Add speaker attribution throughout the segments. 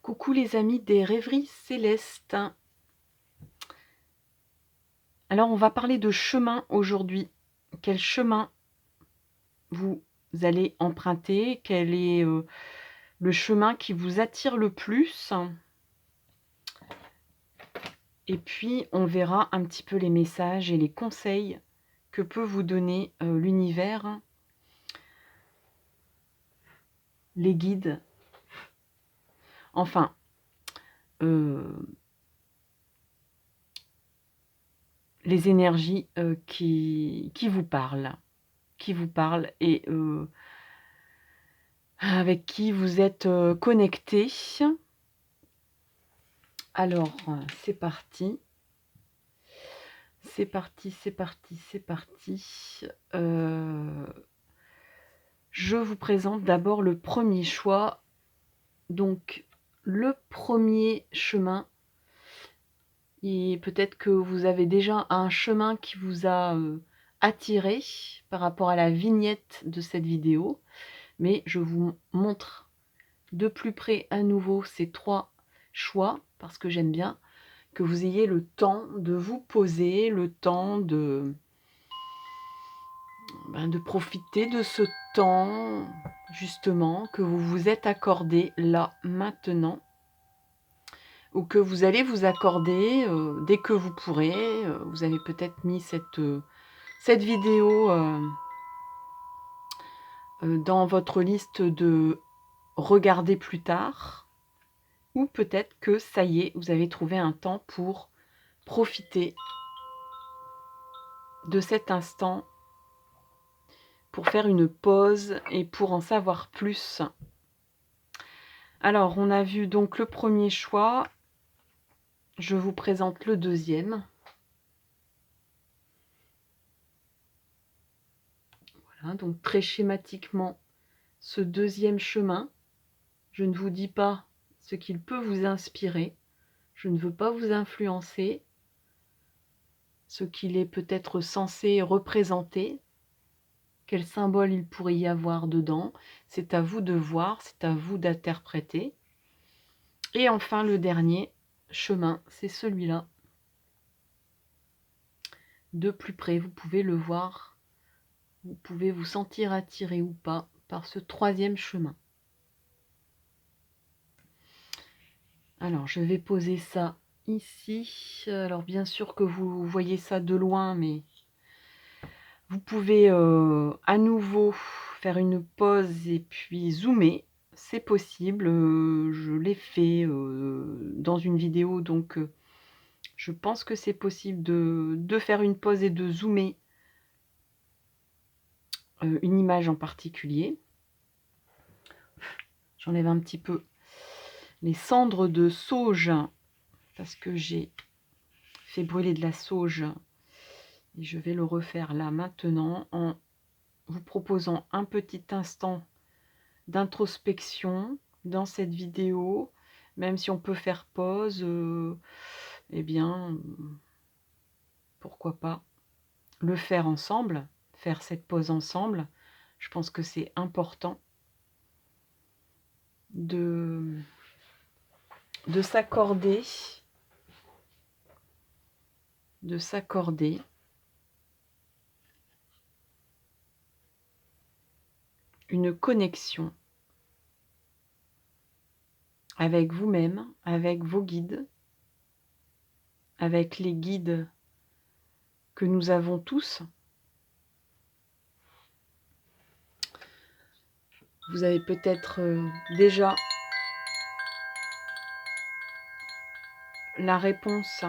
Speaker 1: Coucou les amis des rêveries célestes. Alors on va parler de chemin aujourd'hui. Quel chemin vous allez emprunter? Quel est le chemin qui vous attire le plus? Et puis on verra un petit peu les messages et les conseils que peut vous donner l'univers, les guides, enfin les énergies qui vous parlent. Et avec qui vous êtes connecté. Alors, c'est parti. C'est parti, c'est parti, c'est parti. Je vous présente d'abord le premier choix. Donc, le premier chemin. Et peut-être que vous avez déjà un chemin qui vous a attiré par rapport à la vignette de cette vidéo. Mais je vous montre de plus près à nouveau ces trois choix parce que j'aime bien que vous ayez le temps de vous poser, le temps de profiter de ce temps justement que vous vous êtes accordé là maintenant ou que vous allez vous accorder dès que vous pourrez. Vous avez peut-être mis cette vidéo dans votre liste de regarder plus tard. Ou peut-être que ça y est, vous avez trouvé un temps pour profiter de cet instant, pour faire une pause et pour en savoir plus. Alors, on a vu donc le premier choix. Je vous présente le deuxième. Voilà, donc très schématiquement, ce deuxième chemin, je ne vous dis pas ce qu'il peut vous inspirer. Je ne veux pas vous influencer. Ce qu'il est peut-être censé représenter, quel symbole il pourrait y avoir dedans, c'est à vous de voir, c'est à vous d'interpréter. Et enfin, le dernier chemin, c'est celui-là. De plus près, vous pouvez le voir, vous pouvez vous sentir attiré ou pas par ce troisième chemin. Alors, je vais poser ça ici. Alors, bien sûr que vous voyez ça de loin, mais vous pouvez à nouveau faire une pause et puis zoomer. C'est possible. Je l'ai fait dans une vidéo, donc je pense que c'est possible de faire une pause et de zoomer une image en particulier. J'enlève un petit peu les cendres de sauge parce que j'ai fait brûler de la sauge et je vais le refaire là maintenant en vous proposant un petit instant d'introspection dans cette vidéo. Même si on peut faire pause, eh bien, pourquoi pas le faire ensemble, faire cette pause ensemble. Je pense que c'est important de s'accorder une connexion avec vous-même, avec vos guides, avec les guides que nous avons tous. Vous avez peut-être déjà la réponse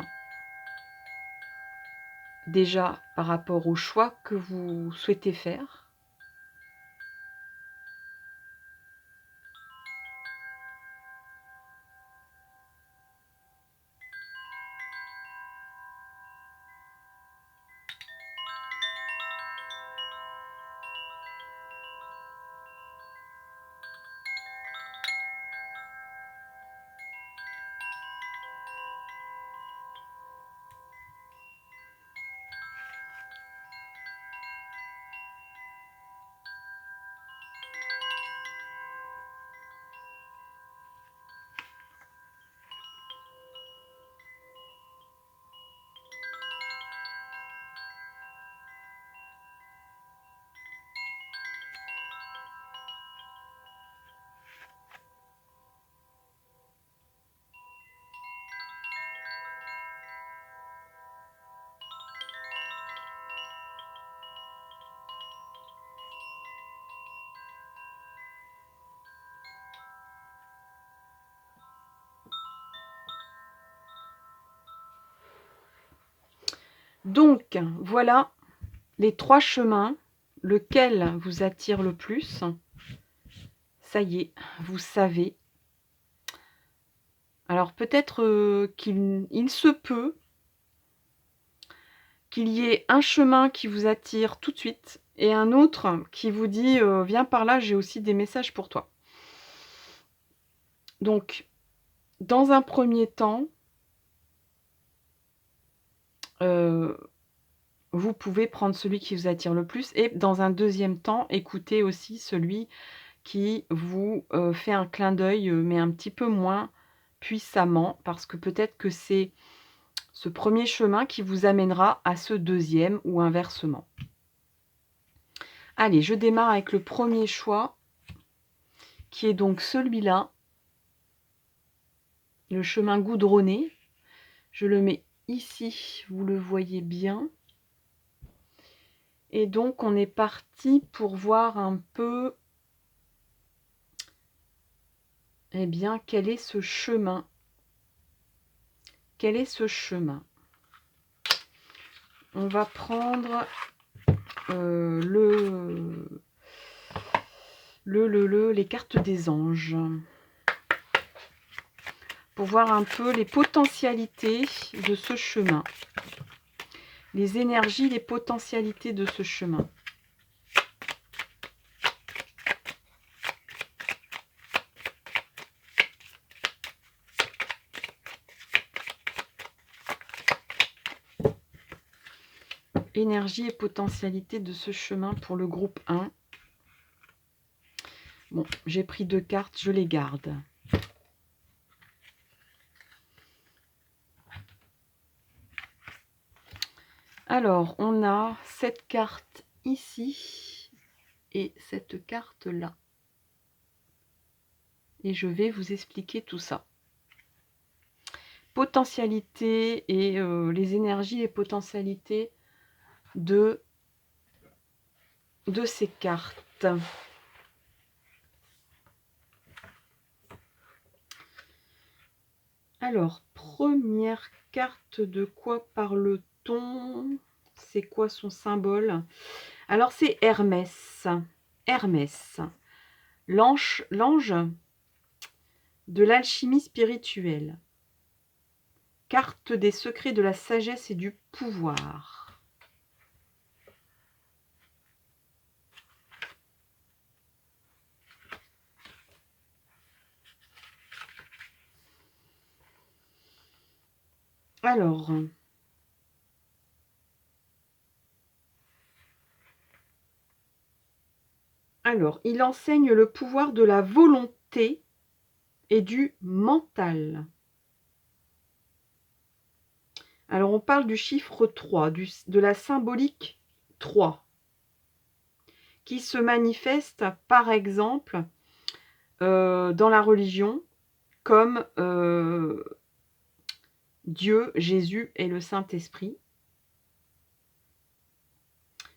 Speaker 1: par rapport au choix que vous souhaitez faire. Donc, voilà les 3 chemins, lequel vous attire le plus. Ça y est, vous savez. Alors peut-être qu'il se peut qu'il y ait un chemin qui vous attire tout de suite et un autre qui vous dit viens par là, j'ai aussi des messages pour toi. Donc, dans un premier temps, vous pouvez prendre celui qui vous attire le plus et dans un deuxième temps, écoutez aussi celui qui vous fait un clin d'œil, mais un petit peu moins puissamment, parce que peut-être que c'est ce premier chemin qui vous amènera à ce deuxième ou inversement. Allez, je démarre avec le premier choix, qui est donc celui-là, le chemin goudronné. Je le mets ici, vous le voyez bien. Et donc, on est parti pour voir un peu, eh bien, quel est ce chemin? Quel est ce chemin? On va prendre les cartes des anges pour voir un peu les potentialités de ce chemin. Les énergies, les potentialités de ce chemin. Énergie et potentialité de ce chemin pour le groupe 1. Bon, j'ai pris 2 cartes, je les garde. Alors, on a cette carte ici et cette carte-là. Et je vais vous expliquer tout ça. Potentialité et les énergies et potentialités de ces cartes. Alors, première carte, de quoi parle-t-on? C'est quoi son symbole? Alors, c'est Hermès. Hermès, l'ange de l'alchimie spirituelle. Carte des secrets de la sagesse et du pouvoir. Alors, il enseigne le pouvoir de la volonté et du mental. Alors, on parle du chiffre 3, de la symbolique 3, qui se manifeste, par exemple, dans la religion, comme Dieu, Jésus et le Saint-Esprit.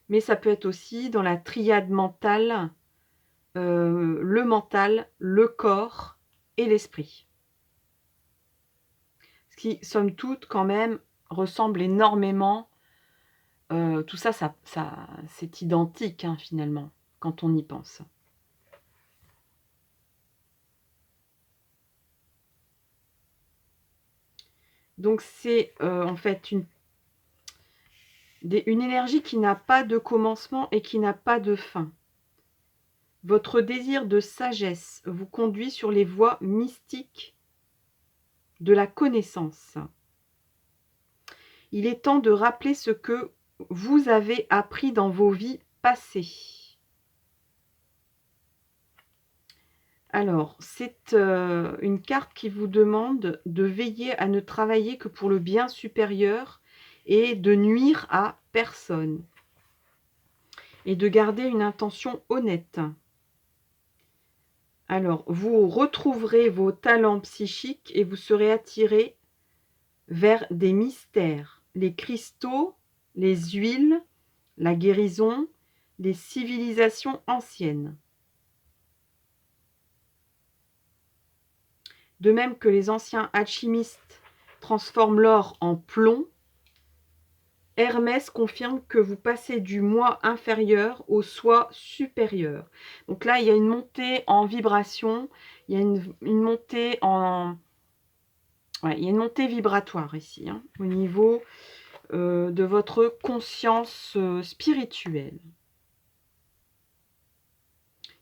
Speaker 1: Mais ça peut être aussi dans la triade mentale, le mental, le corps et l'esprit. Ce qui, somme toute, quand même, ressemble énormément. Tout ça, c'est identique, hein, finalement, quand on y pense. Donc, c'est en fait une énergie qui n'a pas de commencement et qui n'a pas de fin. Votre désir de sagesse vous conduit sur les voies mystiques de la connaissance. Il est temps de rappeler ce que vous avez appris dans vos vies passées. Alors, c'est une carte qui vous demande de veiller à ne travailler que pour le bien supérieur et de nuire à personne. Et de garder une intention honnête. Alors, vous retrouverez vos talents psychiques et vous serez attiré vers des mystères, les cristaux, les huiles, la guérison, les civilisations anciennes. De même que les anciens alchimistes transforment l'or en plomb, Hermès confirme que vous passez du moi inférieur au soi supérieur. Donc là, il y a une montée en vibration, il y a une montée en... Ouais, il y a une montée vibratoire ici, hein, au niveau de votre conscience spirituelle,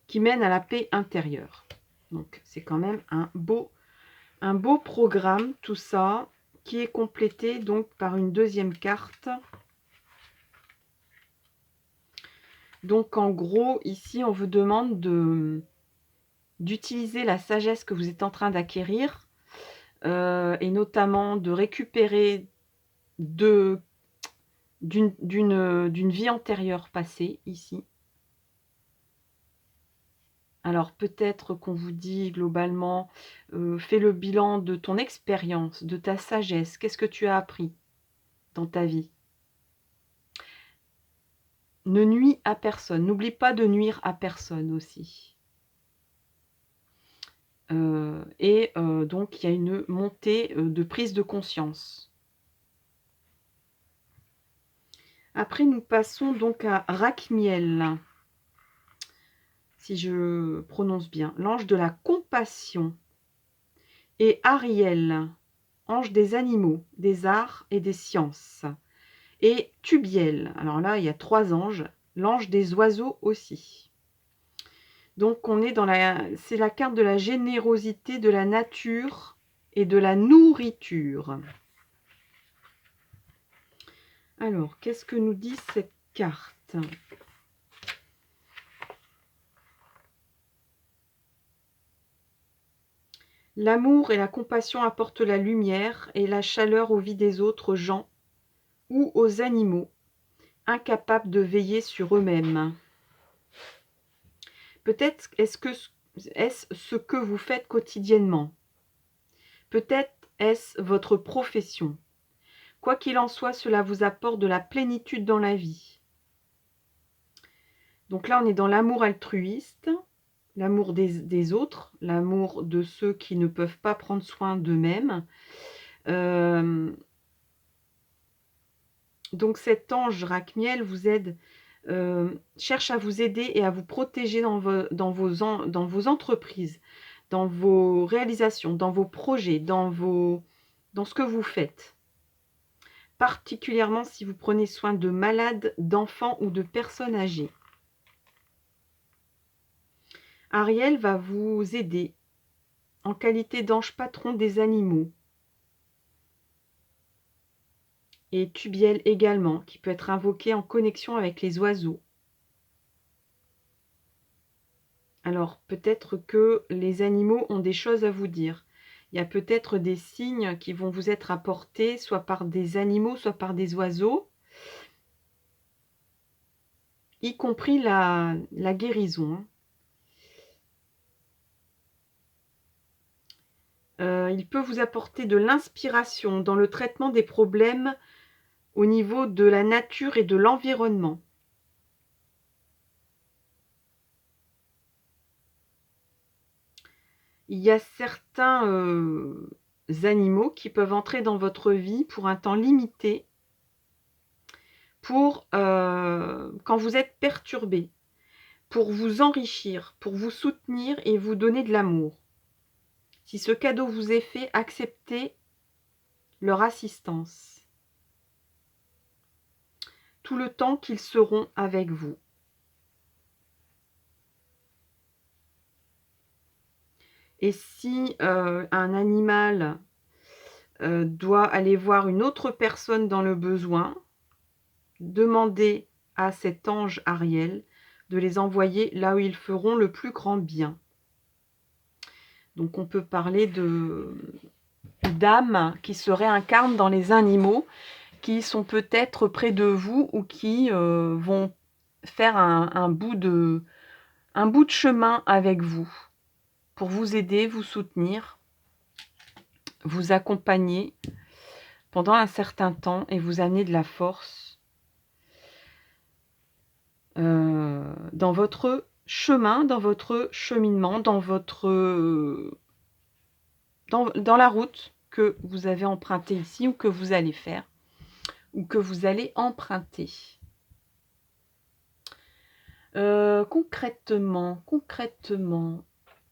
Speaker 1: qui mène à la paix intérieure. Donc c'est quand même un beau programme, tout ça, qui est complété donc par une deuxième carte. Donc en gros, ici, on vous demande d'utiliser la sagesse que vous êtes en train d'acquérir et notamment de récupérer d'une vie antérieure passée ici. Alors peut-être qu'on vous dit globalement, fais le bilan de ton expérience, de ta sagesse. Qu'est-ce que tu as appris dans ta vie? Ne nuis à personne. N'oublie pas de nuire à personne aussi. Donc, il y a une montée de prise de conscience. Après, nous passons donc à Rakhmiel, si je prononce bien, l'ange de la compassion. Et Ariel, ange des animaux, des arts et des sciences. Et Tubiel, alors là, il y a 3 anges, l'ange des oiseaux aussi. Donc, on est dans c'est la carte de la générosité de la nature et de la nourriture. Alors, qu'est-ce que nous dit cette carte? L'amour et la compassion apportent la lumière et la chaleur aux vies des autres gens ou aux animaux, incapables de veiller sur eux-mêmes. Peut-être est-ce ce que vous faites quotidiennement. Peut-être est-ce votre profession. Quoi qu'il en soit, cela vous apporte de la plénitude dans la vie. Donc là, on est dans l'amour altruiste, l'amour des autres, l'amour de ceux qui ne peuvent pas prendre soin d'eux-mêmes. Donc cet ange Rakhmiel vous aide, cherche à vous aider et à vous protéger dans vos entreprises, dans vos réalisations, dans vos projets, dans ce que vous faites. Particulièrement si vous prenez soin de malades, d'enfants ou de personnes âgées. Ariel va vous aider en qualité d'ange patron des animaux. Et Tubiel également, qui peut être invoqué en connexion avec les oiseaux. Alors, peut-être que les animaux ont des choses à vous dire. Il y a peut-être des signes qui vont vous être apportés, soit par des animaux, soit par des oiseaux, y compris la guérison. Il peut vous apporter de l'inspiration dans le traitement des problèmes au niveau de la nature et de l'environnement. Il y a certains animaux qui peuvent entrer dans votre vie pour un temps limité, pour quand vous êtes perturbé, pour vous enrichir, pour vous soutenir et vous donner de l'amour. Si ce cadeau vous est fait, acceptez leur assistance. Tout le temps qu'ils seront avec vous. Et si un animal doit aller voir une autre personne dans le besoin, demandez à cet ange Ariel de les envoyer là où ils feront le plus grand bien. Donc on peut parler d'âmes qui se réincarnent dans les animaux, qui sont peut-être près de vous ou qui vont faire un bout de chemin avec vous pour vous aider, vous soutenir, vous accompagner pendant un certain temps et vous amener de la force dans votre chemin, dans votre cheminement, dans la route que vous avez empruntée ici ou que vous allez faire ou que vous allez emprunter. Concrètement,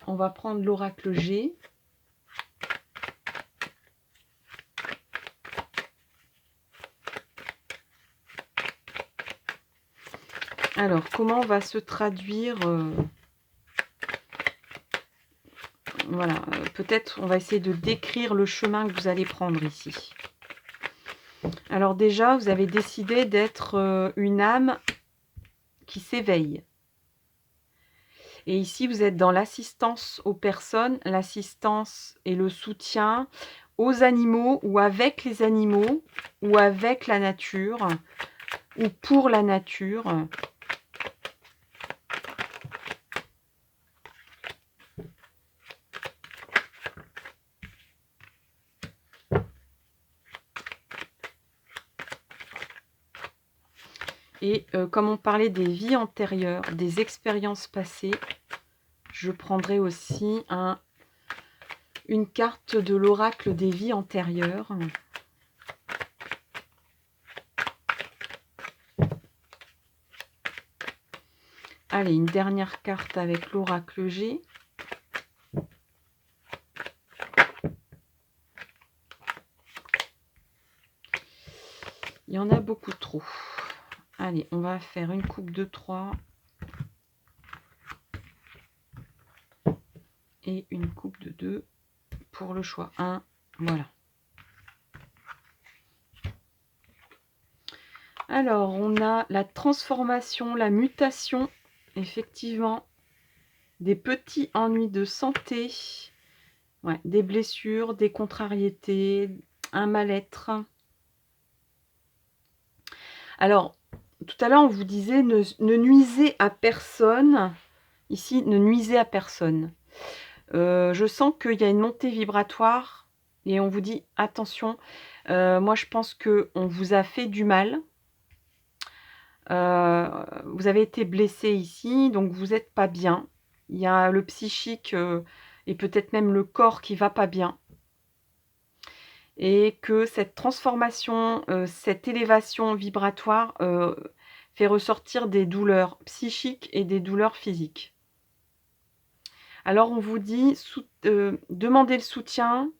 Speaker 1: on va prendre l'oracle G. Alors, comment va se traduire voilà, peut-être on va essayer de décrire le chemin que vous allez prendre ici. Alors déjà, vous avez décidé d'être une âme qui s'éveille. Et ici, vous êtes dans l'assistance aux personnes, l'assistance et le soutien aux animaux ou avec les animaux ou avec la nature ou pour la nature. Et comme on parlait des vies antérieures, des expériences passées, je prendrai aussi une carte de l'oracle des vies antérieures. Allez, une dernière carte avec l'oracle G. Il y en a beaucoup trop. Allez, on va faire une coupe de 3 et une coupe de 2 pour le choix 1. Voilà. Alors, on a la transformation, la mutation, effectivement, des petits ennuis de santé, ouais, des blessures, des contrariétés, un mal-être. Alors, tout à l'heure, on vous disait ne nuisez à personne. Ici, ne nuisez à personne. Je sens qu'il y a une montée vibratoire et on vous dit attention. Moi, je pense qu'on vous a fait du mal. Vous avez été blessé ici, donc vous n'êtes pas bien. Il y a le psychique et peut-être même le corps qui va pas bien. Et que cette transformation, cette élévation vibratoire fait ressortir des douleurs psychiques et des douleurs physiques. Alors on vous dit, demandez le soutien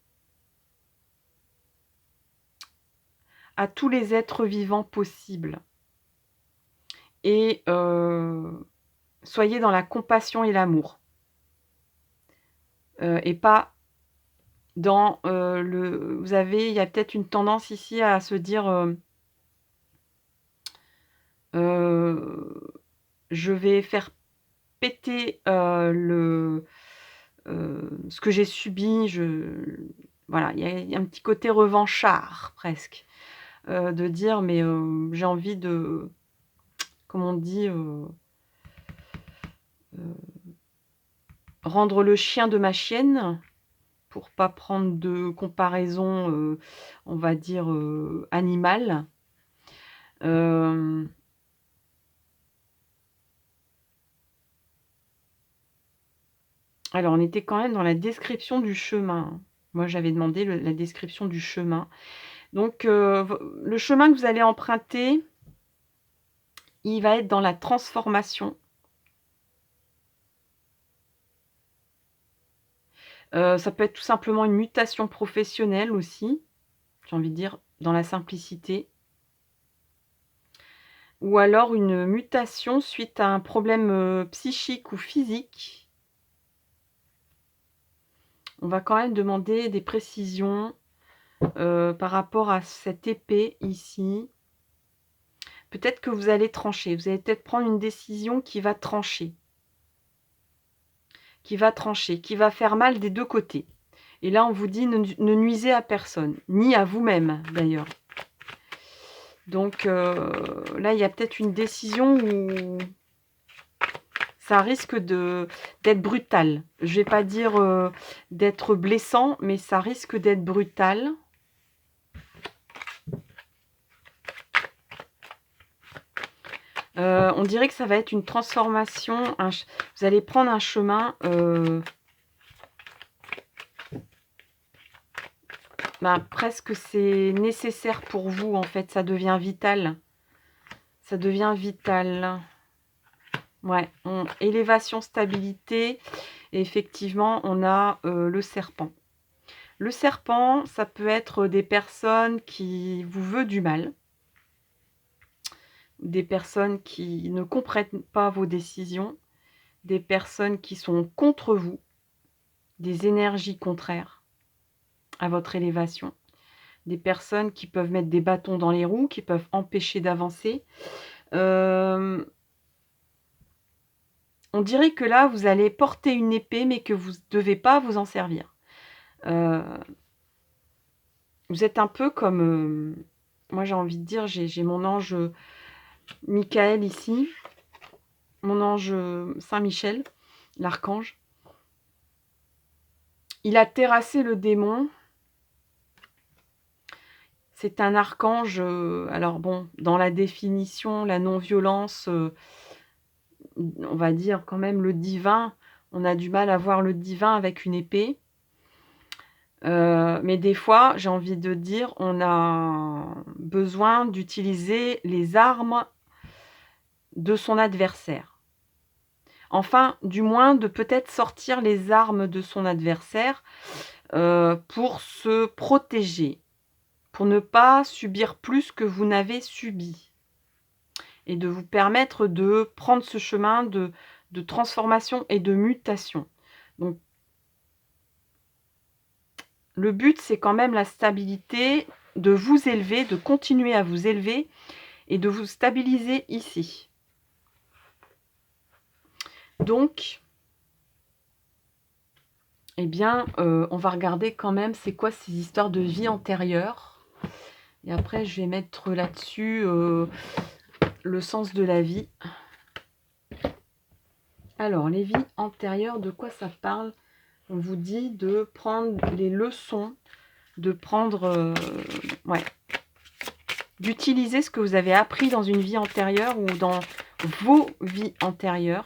Speaker 1: à tous les êtres vivants possibles. Et soyez dans la compassion et l'amour. Et pas dans vous avez, il y a peut-être une tendance ici à se dire je vais faire péter ce que j'ai subi. Voilà, il y a un petit côté revanchard presque, de dire mais j'ai envie de, comme on dit, rendre le chien de ma chienne, pour pas prendre de comparaison, on va dire, animale. Alors, on était quand même dans la description du chemin. Moi, j'avais demandé la description du chemin. Donc, le chemin que vous allez emprunter, il va être dans la transformation. Ça peut être tout simplement une mutation professionnelle aussi, j'ai envie de dire, dans la simplicité. Ou alors une mutation suite à un problème psychique ou physique. On va quand même demander des précisions par rapport à cette épée ici. Peut-être que vous allez trancher. Vous allez peut-être prendre une décision qui va trancher. Qui va faire mal des deux côtés. Et là, on vous dit ne nuisez à personne, ni à vous-même d'ailleurs. Donc là, il y a peut-être une décision où ça risque d'être brutal. Je ne vais pas dire d'être blessant, mais ça risque d'être brutal. On dirait que ça va être une transformation. Vous allez prendre un chemin ben, presque c'est nécessaire pour vous, en fait. Ça devient vital. Ça devient vital. Ouais, élévation, stabilité. Et effectivement, on a le serpent. Le serpent, ça peut être des personnes qui vous veulent du mal. Des personnes qui ne comprennent pas vos décisions. Des personnes qui sont contre vous. Des énergies contraires à votre élévation. Des personnes qui peuvent mettre des bâtons dans les roues, qui peuvent empêcher d'avancer. On dirait que là, vous allez porter une épée, mais que vous ne devez pas vous en servir. Vous êtes un peu comme... moi, j'ai envie de dire, j'ai mon ange Michael ici, mon ange Saint-Michel, l'archange. Il a terrassé le démon. C'est un archange, alors bon, dans la définition, la non-violence, on va dire quand même le divin, on a du mal à voir le divin avec une épée. Mais des fois, j'ai envie de dire, on a besoin d'utiliser les armes de son adversaire. Enfin, du moins, de peut-être sortir les armes de son adversaire pour se protéger, pour ne pas subir plus que vous n'avez subi. Et de vous permettre de prendre ce chemin de transformation et de mutation. Donc, le but, c'est quand même la stabilité, de vous élever, de continuer à vous élever et de vous stabiliser ici. Donc, eh bien, on va regarder quand même c'est quoi ces histoires de vie antérieure. Et après, je vais mettre là-dessus le sens de la vie. Alors, les vies antérieures, de quoi ça parle? On vous dit de prendre les leçons, de prendre... ouais. D'utiliser ce que vous avez appris dans une vie antérieure ou dans vos vies antérieures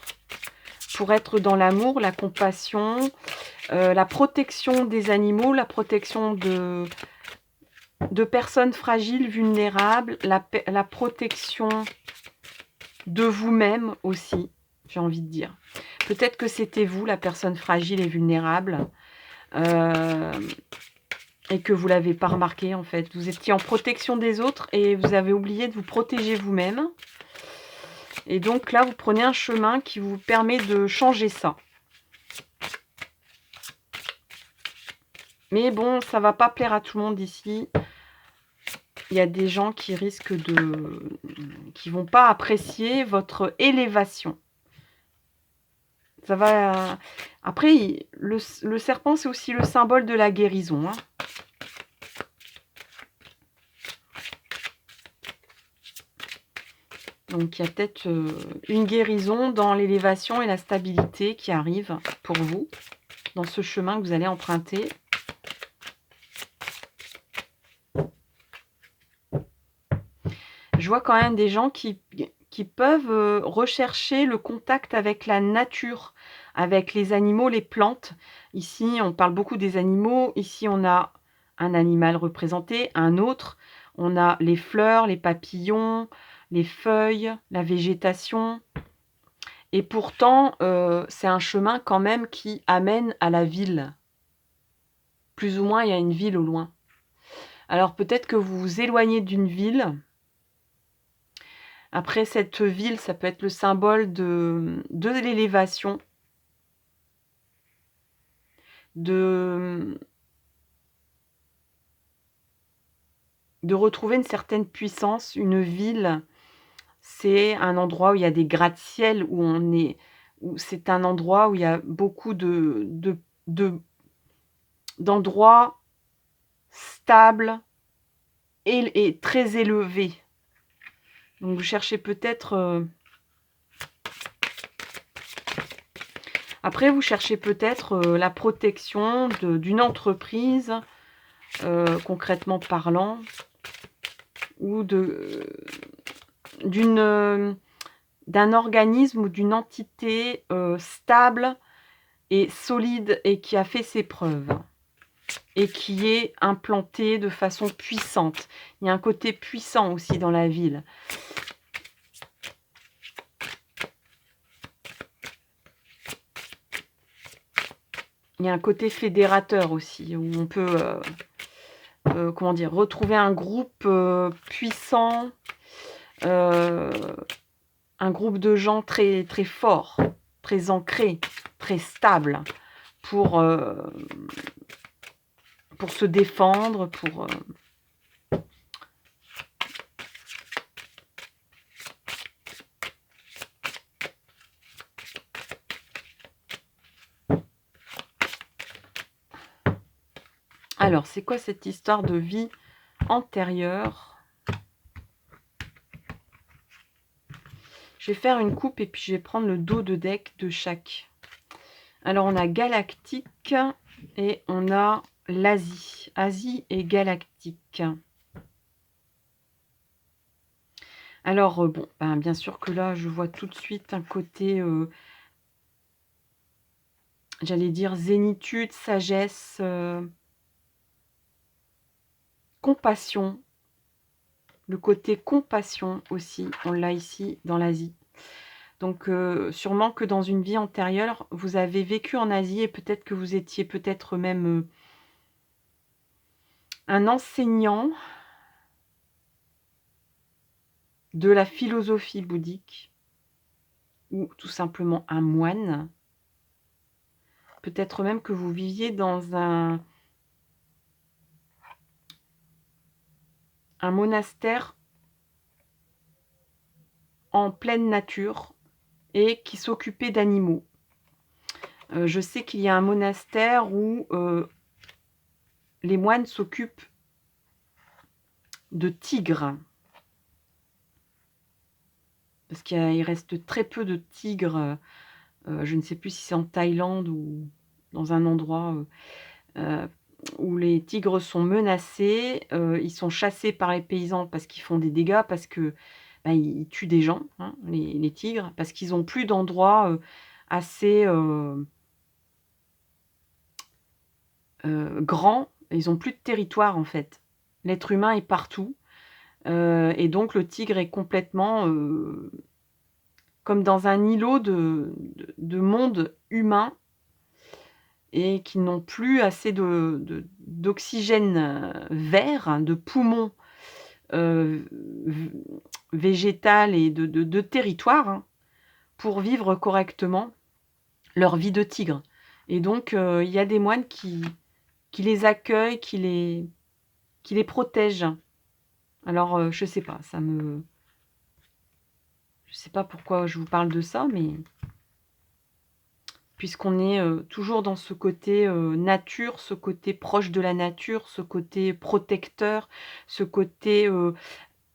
Speaker 1: pour être dans l'amour, la compassion, la protection des animaux, la protection de personnes fragiles, vulnérables, la protection de vous-même aussi, j'ai envie de dire. Peut-être que c'était vous, la personne fragile et vulnérable, et que vous ne l'avez pas remarqué en fait. Vous étiez en protection des autres et vous avez oublié de vous protéger vous-même. Et donc là, vous prenez un chemin qui vous permet de changer ça. Mais bon, ça ne va pas plaire à tout le monde ici. Il y a des gens qui risquent qui vont pas apprécier votre élévation. Ça va... Après, le serpent, c'est aussi le symbole de la guérison. Hein. Donc, il y a peut-être une guérison dans l'élévation et la stabilité qui arrive pour vous, dans ce chemin que vous allez emprunter. Je vois quand même des gens qui peuvent rechercher le contact avec la nature, avec les animaux, les plantes. Ici, on parle beaucoup des animaux. Ici, on a un animal représenté, un autre. On a les fleurs, les papillons, les feuilles, la végétation. Et pourtant, c'est un chemin quand même qui amène à la ville. Plus ou moins, il y a une ville au loin. Alors peut-être que vous vous éloignez d'une ville. Après, cette ville, ça peut être le symbole de l'élévation, de retrouver une certaine puissance. Une ville, c'est un endroit où il y a des gratte-ciel, où c'est un endroit où il y a beaucoup d'endroits stables et très élevés. Donc vous cherchez peut-être... Après, vous cherchez peut-être la protection d'une entreprise, concrètement parlant, ou d'un organisme ou d'une entité stable et solide et qui a fait ses preuves. et qui est implanté de façon puissante. Il y a un côté puissant aussi dans la ville. Il y a un côté fédérateur aussi, où on peut comment dire, retrouver un groupe puissant, un groupe de gens très, très forts, très ancrés, très stables pour se défendre, pour... Alors, c'est quoi cette histoire de vie antérieure? Je vais faire une coupe et puis je vais prendre le dos de deck de chaque. Alors, on a galactique et on a l'Asie. Asie et galactique. Alors, bon, ben, bien sûr que là, je vois tout de suite un côté, j'allais dire zénitude, sagesse, compassion. Le côté compassion aussi, on l'a ici dans l'Asie. Donc, sûrement que dans une vie antérieure, vous avez vécu en Asie et peut-être que vous étiez peut-être même un enseignant de la philosophie bouddhique ou tout simplement un moine. Peut-être même que vous viviez dans un monastère en pleine nature et qui s'occupait d'animaux. Je sais qu'il y a un monastère où les moines s'occupent de tigres. Parce qu'il reste très peu de tigres. Je ne sais plus si c'est en Thaïlande ou dans un endroit où les tigres sont menacés. Ils sont chassés par les paysans parce qu'ils font des dégâts, parce que ils tuent des gens, hein, les tigres, parce qu'ils n'ont plus d'endroits assez grands. Ils n'ont plus de territoire en fait. L'être humain est partout. Et donc le tigre est complètement comme dans un îlot de monde humain et qui n'ont plus assez d'oxygène vert, de poumons végétal et de territoire, hein, pour vivre correctement leur vie de tigre. Et donc, il y a des moines qui les accueillent, qui les protègent. Alors, je sais pas, je sais pas pourquoi je vous parle de ça, mais puisqu'on est toujours dans ce côté nature, ce côté proche de la nature, ce côté protecteur, ce côté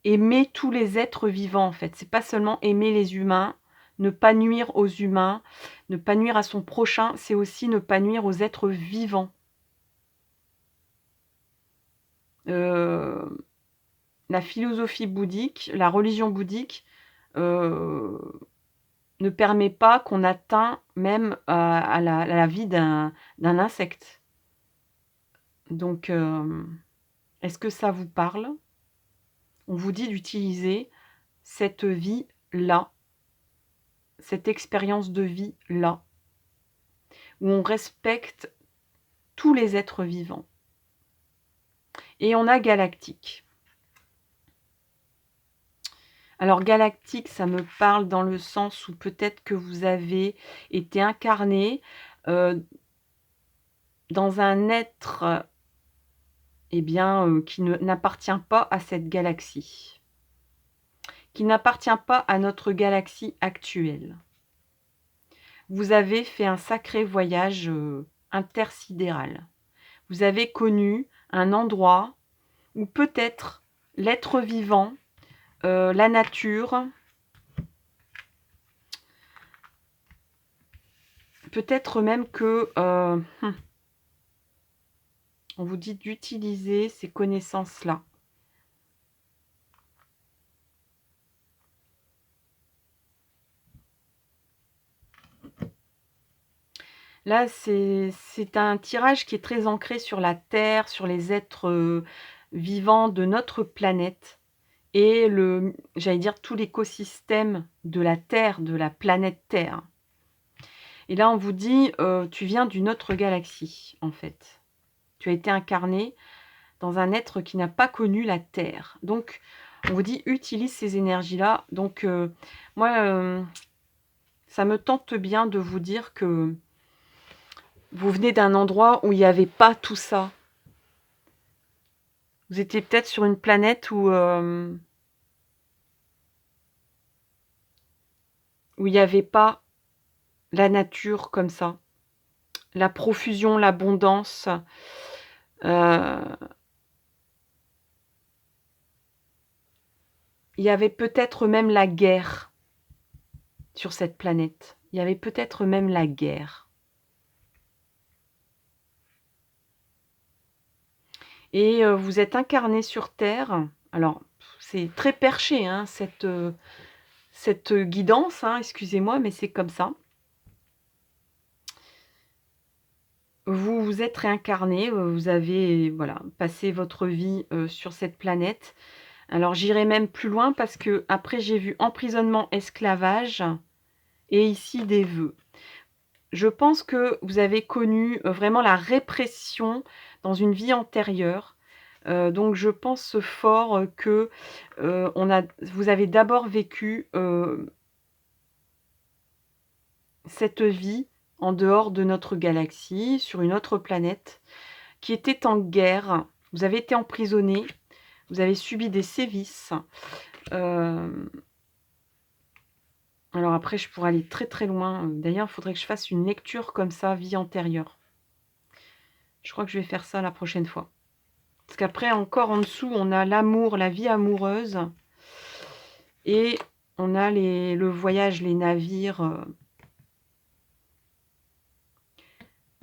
Speaker 1: aimer tous les êtres vivants en fait. C'est pas seulement aimer les humains, ne pas nuire aux humains, ne pas nuire à son prochain, c'est aussi ne pas nuire aux êtres vivants. La philosophie bouddhique, la religion bouddhique ne permet pas qu'on atteint même à la vie d'un insecte. Donc, est-ce que ça vous parle? On vous dit d'utiliser cette vie-là, cette expérience de vie-là, où on respecte tous les êtres vivants. Et on a galactique. Alors galactique, ça me parle dans le sens où peut-être que vous avez été incarné dans un être qui n'appartient pas à cette galaxie, qui n'appartient pas à notre galaxie actuelle. Vous avez fait un sacré voyage intersidéral. Vous avez connu un endroit où peut-être l'être vivant, la nature, peut-être même que on vous dit d'utiliser ces connaissances-là. Là, c'est un tirage qui est très ancré sur la Terre, sur les êtres, vivants de notre planète et j'allais dire tout l'écosystème de la Terre, de la planète Terre. Et là, on vous dit, tu viens d'une autre galaxie, en fait. Tu as été incarné dans un être qui n'a pas connu la Terre. Donc, on vous dit: «Utilise ces énergies-là». Donc, moi, ça me tente bien de vous dire que vous venez d'un endroit où il n'y avait pas tout ça. Vous étiez peut-être sur une planète où il n'y avait pas la nature comme ça, la profusion, l'abondance, heu, il y avait peut-être même la guerre sur cette planète. Il y avait peut-être même la guerre et vous êtes incarné sur Terre. Alors, c'est très perché, hein, cette guidance, hein, excusez-moi, mais c'est comme ça. Vous vous êtes réincarné, vous avez, voilà, passé votre vie, sur cette planète. Alors j'irai même plus loin parce que après j'ai vu emprisonnement, esclavage et ici des vœux. Je pense que vous avez connu, vraiment la répression dans une vie antérieure. Donc je pense fort, que, vous avez d'abord vécu, cette vie en dehors de notre galaxie, sur une autre planète, qui était en guerre. Vous avez été emprisonné, vous avez subi des sévices. Hem, alors après je pourrais aller très, très loin, d'ailleurs il faudrait que je fasse une lecture comme ça, vie antérieure. Je crois que je vais faire ça la prochaine fois. Parce qu'après encore en dessous, on a l'amour, la vie amoureuse et on a le voyage, les navires,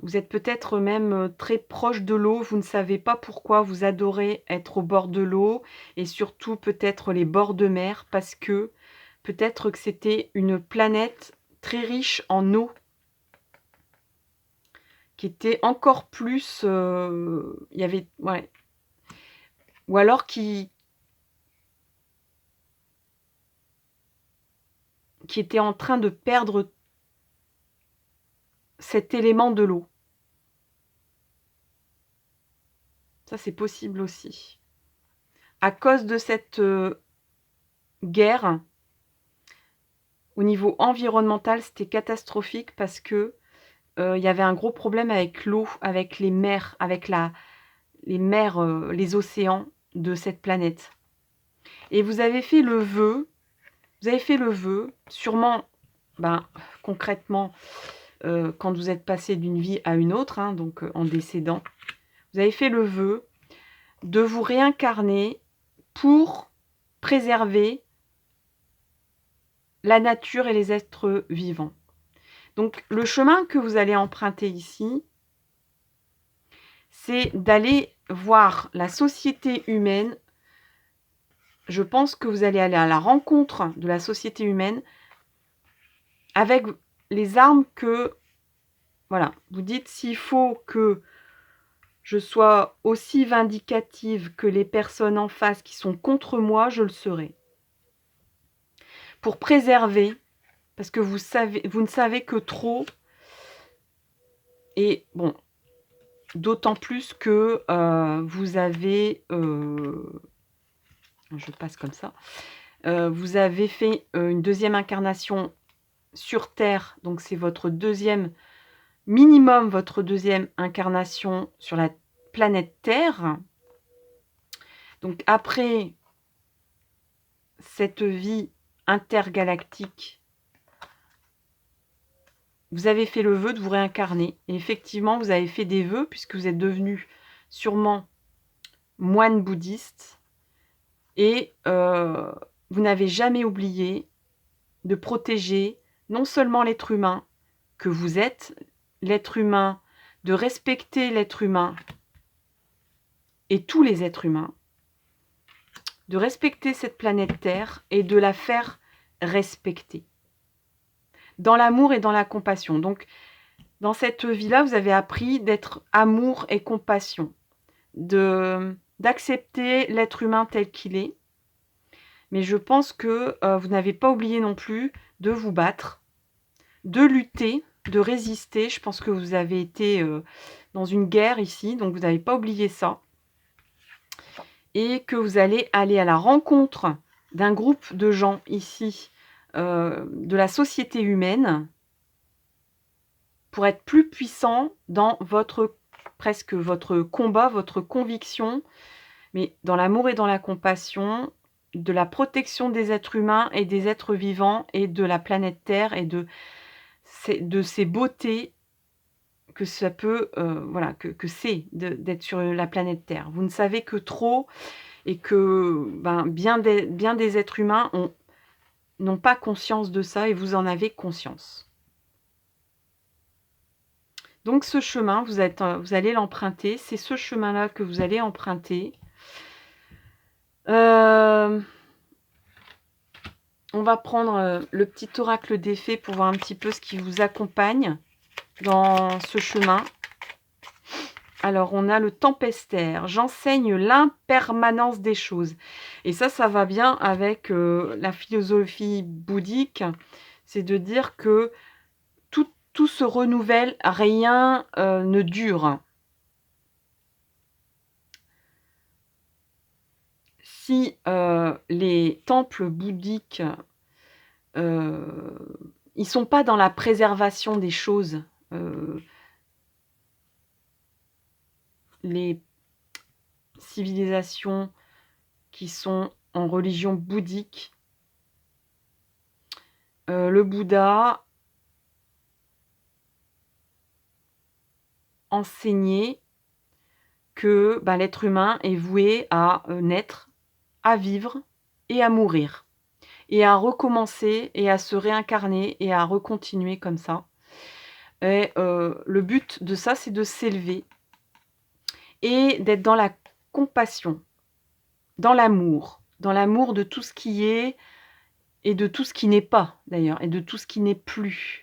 Speaker 1: Vous êtes peut-être même, très proche de l'eau, vous ne savez pas pourquoi, vous adorez être au bord de l'eau et surtout peut-être les bords de mer parce que peut-être que c'était une planète très riche en eau, qui était encore plus, il y avait ouais, ou alors qui était en train de perdre cet élément de l'eau. Ça, c'est possible aussi. À cause de cette, guerre, au niveau environnemental, c'était catastrophique parce que, il y avait un gros problème avec l'eau, avec les mers, avec les mers, les océans de cette planète et vous avez fait le vœu, sûrement, ben, concrètement, quand vous êtes passé d'une vie à une autre, hein, donc en décédant, vous avez fait le vœu de vous réincarner pour préserver la nature et les êtres vivants. Donc le chemin que vous allez emprunter ici, c'est d'aller voir la société humaine. Je pense que vous allez aller à la rencontre de la société humaine avec les armes que voilà, vous dites: «S'il faut que je sois aussi vindicative que les personnes en face qui sont contre moi, je le serai». Pour préserver, parce que vous ne savez que trop et bon, d'autant plus que, vous avez, je passe comme ça. Vous avez fait, une deuxième incarnation sur Terre, donc c'est votre deuxième minimum, votre deuxième incarnation sur la planète Terre. Donc après cette vie intergalactique, vous avez fait le vœu de vous réincarner et effectivement, vous avez fait des vœux puisque vous êtes devenu sûrement moine bouddhiste et vous n'avez jamais oublié de protéger non seulement l'être humain que vous êtes, l'être humain, de respecter l'être humain et tous les êtres humains, de respecter cette planète Terre et de la faire respecter, dans l'amour et dans la compassion. Donc, Dans cette vie-là, vous avez appris d'être amour et compassion, d'accepter l'être humain tel qu'il est. Mais je pense que vous n'avez pas oublié non plus de vous battre, de lutter, de résister. Je pense que vous avez été dans une guerre ici, donc vous n'avez pas oublié ça. Et que vous allez aller à la rencontre d'un groupe de gens ici, de la société humaine, pour être plus puissant dans presque votre combat, votre conviction, mais dans l'amour et dans la compassion, de la protection des êtres humains et des êtres vivants et de la planète Terre et de ces beautés que ça peut, voilà, que c'est d'être sur la planète Terre. Vous ne savez que trop et que bien des êtres humains n'ont pas conscience de ça et vous en avez conscience. Donc ce chemin, vous allez l'emprunter. C'est ce chemin-là que vous allez emprunter. On va prendre le petit oracle des fées pour voir un petit peu ce qui vous accompagne dans ce chemin. Alors, on a le tempestaire. J'enseigne l'impermanence des choses. Et ça va bien avec la philosophie bouddhique. C'est de dire que tout se renouvelle, rien ne dure. Si les temples bouddhiques, ils sont pas dans la préservation des choses, les civilisations qui sont en religion bouddhique, le Bouddha enseignait que l'être humain est voué à naître, à vivre et à mourir, et à recommencer, et à se réincarner, et à recontinuer comme ça. Et le but de ça, c'est de s'élever, et d'être dans la compassion, dans l'amour de tout ce qui est, et de tout ce qui n'est pas, d'ailleurs, et de tout ce qui n'est plus.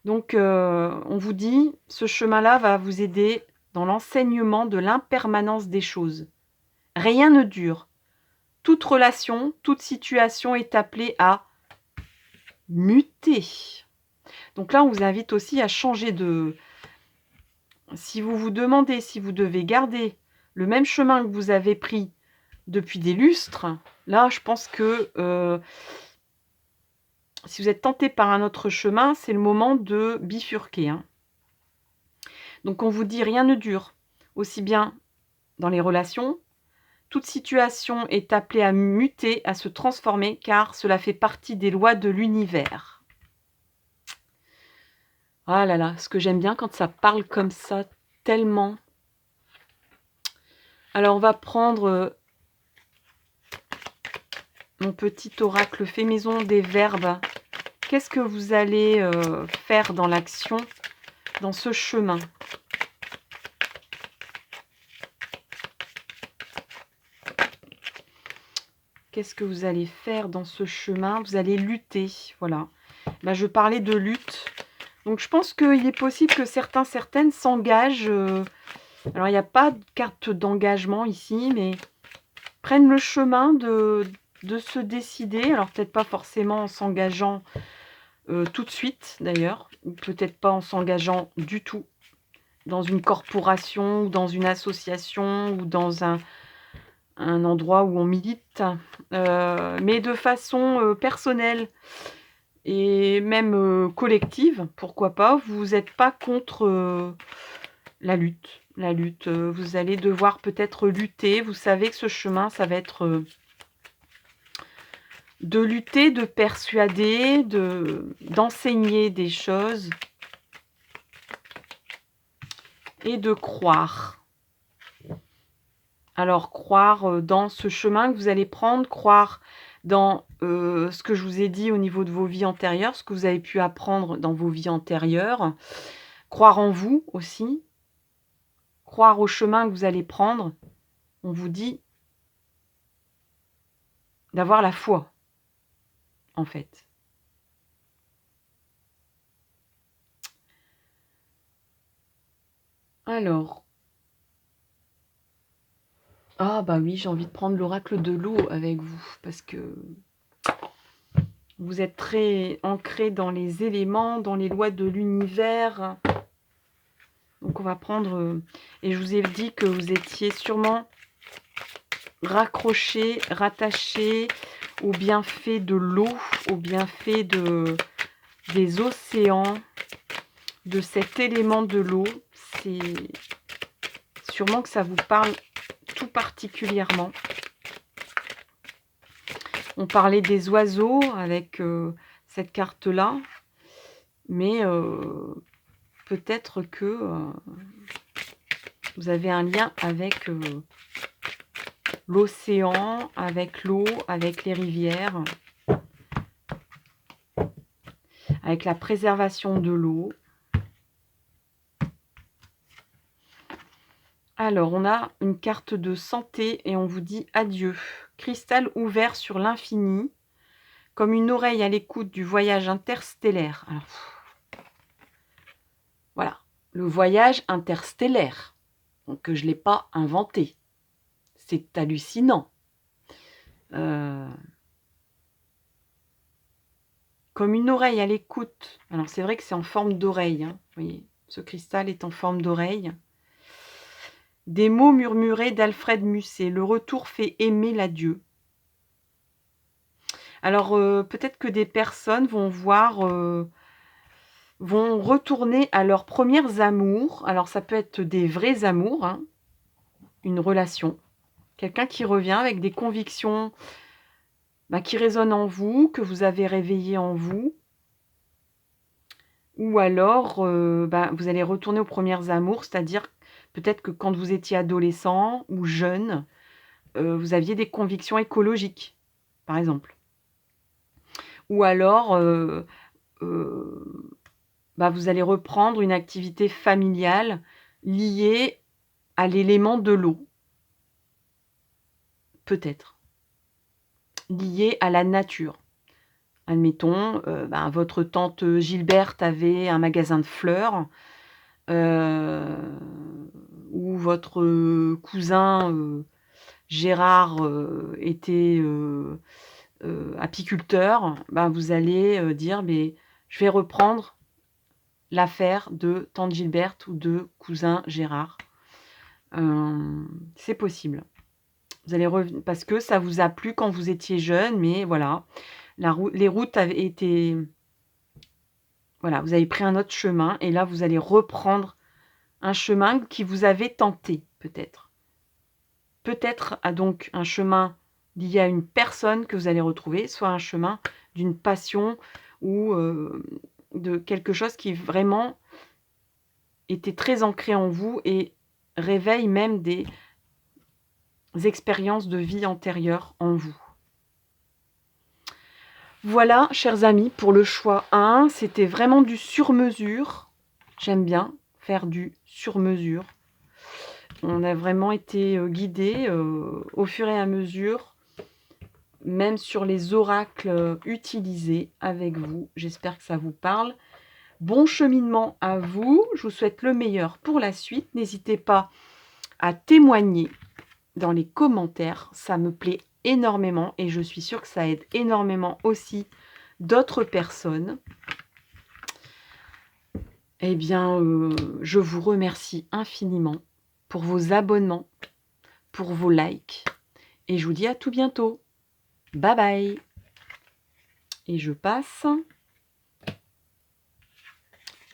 Speaker 1: Donc, on vous dit, ce chemin-là va vous aider dans l'enseignement de l'impermanence des choses. Rien ne dure. Toute relation, toute situation est appelée à muter. Donc là, on vous invite aussi à changer de... Si vous vous demandez si vous devez garder le même chemin que vous avez pris depuis des lustres, là, je pense que si vous êtes tenté par un autre chemin, c'est le moment de bifurquer. Donc on vous dit rien ne dure, aussi bien dans les relations. Toute situation est appelée à muter, à se transformer, car cela fait partie des lois de l'univers. Ah là là, ce que j'aime bien quand ça parle comme ça, tellement. Alors on va prendre mon petit oracle fait maison des verbes. Qu'est-ce que vous allez faire dans l'action, dans ce chemin ? Qu'est-ce que vous allez faire dans ce chemin ? Vous allez lutter, voilà. Là, je parlais de lutte. Donc, je pense qu'il est possible que certaines s'engagent. Alors, il n'y a pas de carte d'engagement ici, mais prennent le chemin de se décider. Alors, peut-être pas forcément en s'engageant tout de suite, d'ailleurs. Peut-être pas en s'engageant du tout dans une corporation, ou dans une association, ou dans un endroit où on milite, mais de façon personnelle et même collective, pourquoi pas. Vous n'êtes pas contre la lutte. Vous allez devoir peut-être lutter. Vous savez que ce chemin, ça va être de lutter, de persuader, d'enseigner des choses et de croire. Alors, croire dans ce chemin que vous allez prendre, croire dans ce que je vous ai dit au niveau de vos vies antérieures, ce que vous avez pu apprendre dans vos vies antérieures, croire en vous aussi, croire au chemin que vous allez prendre. On vous dit d'avoir la foi, en fait. Alors, ah bah oui, j'ai envie de prendre l'oracle de l'eau avec vous, parce que vous êtes très ancré dans les éléments, dans les lois de l'univers. Donc on va prendre, et je vous ai dit que vous étiez sûrement raccroché, rattaché au bienfait de l'eau, au bienfait des océans, de cet élément de l'eau. C'est sûrement que ça vous parle tout particulièrement. On parlait des oiseaux avec cette carte-là, mais peut-être que vous avez un lien avec l'océan, avec l'eau, avec les rivières, avec la préservation de l'eau. Alors, on a une carte de santé et on vous dit adieu. Cristal ouvert sur l'infini, comme une oreille à l'écoute du voyage interstellaire. Alors, voilà, le voyage interstellaire. Donc, je ne l'ai pas inventé. C'est hallucinant. Comme une oreille à l'écoute. Alors, c'est vrai que c'est en forme d'oreille. Hein. Vous voyez, ce cristal est en forme d'oreille. Des mots murmurés d'Alfred Musset. Le retour fait aimer l'adieu. Alors, peut-être que des personnes vont voir, vont retourner à leurs premiers amours. Alors, ça peut être des vrais amours, hein, une relation. Quelqu'un qui revient avec des convictions qui résonnent en vous, que vous avez réveillées en vous. Ou alors, vous allez retourner aux premiers amours, c'est-à-dire peut-être que quand vous étiez adolescent ou jeune, vous aviez des convictions écologiques, par exemple. Ou alors, vous allez reprendre une activité familiale liée à l'élément de l'eau. Peut-être. Liée à la nature. Admettons, votre tante Gilberte avait un magasin de fleurs, ou votre cousin Gérard était apiculteur, vous allez dire, mais je vais reprendre l'affaire de tante Gilberte ou de cousin Gérard. C'est possible. Vous allez parce que ça vous a plu quand vous étiez jeune, mais voilà, les routes avaient été... Voilà, vous avez pris un autre chemin, et là, vous allez reprendre un chemin qui vous avait tenté, peut-être. Peut-être donc un chemin lié à une personne que vous allez retrouver, soit un chemin d'une passion ou de quelque chose qui vraiment était très ancré en vous et réveille même des expériences de vie antérieures en vous. Voilà, chers amis, pour le choix 1, c'était vraiment du sur-mesure. J'aime bien faire du sur-mesure. On a vraiment été guidés au fur et à mesure, même sur les oracles utilisés avec vous. J'espère que ça vous parle. Bon cheminement à vous. Je vous souhaite le meilleur pour la suite. N'hésitez pas à témoigner dans les commentaires. Ça me plaît énormément et je suis sûre que ça aide énormément aussi d'autres personnes. Eh bien, je vous remercie infiniment pour vos abonnements, pour vos likes. Et je vous dis à tout bientôt. Bye bye. Et je passe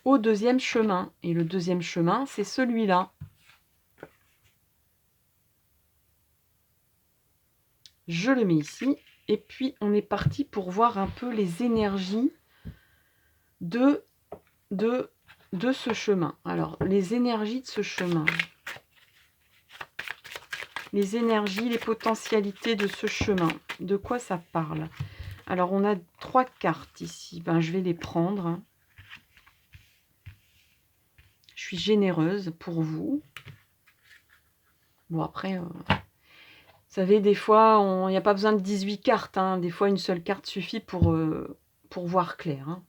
Speaker 1: au deuxième chemin. Et le deuxième chemin, c'est celui-là. Je le mets ici. Et puis, on est parti pour voir un peu les énergies de ce chemin. Alors, les énergies de ce chemin. Les énergies, les potentialités de ce chemin. De quoi ça parle? Alors, on a 3 cartes ici. Je vais les prendre. Je suis généreuse pour vous. Bon, après, vous savez, des fois, il n'y a pas besoin de 18 cartes. Hein. Des fois, une seule carte suffit pour voir clair. Hein.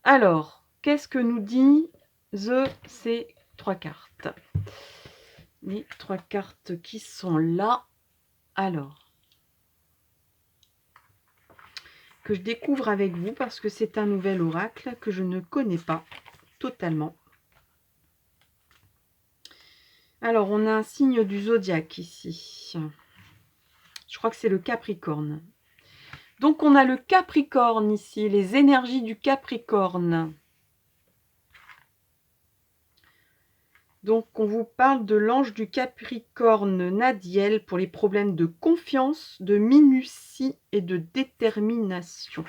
Speaker 1: Alors, qu'est-ce que nous disent ces 3 cartes. Les 3 cartes qui sont là. Alors, que je découvre avec vous parce que c'est un nouvel oracle que je ne connais pas totalement. Alors, on a un signe du zodiaque ici. Je crois que c'est le Capricorne. Donc, on a le Capricorne ici, les énergies du Capricorne. Donc, on vous parle de l'ange du Capricorne, Nadiel, pour les problèmes de confiance, de minutie et de détermination.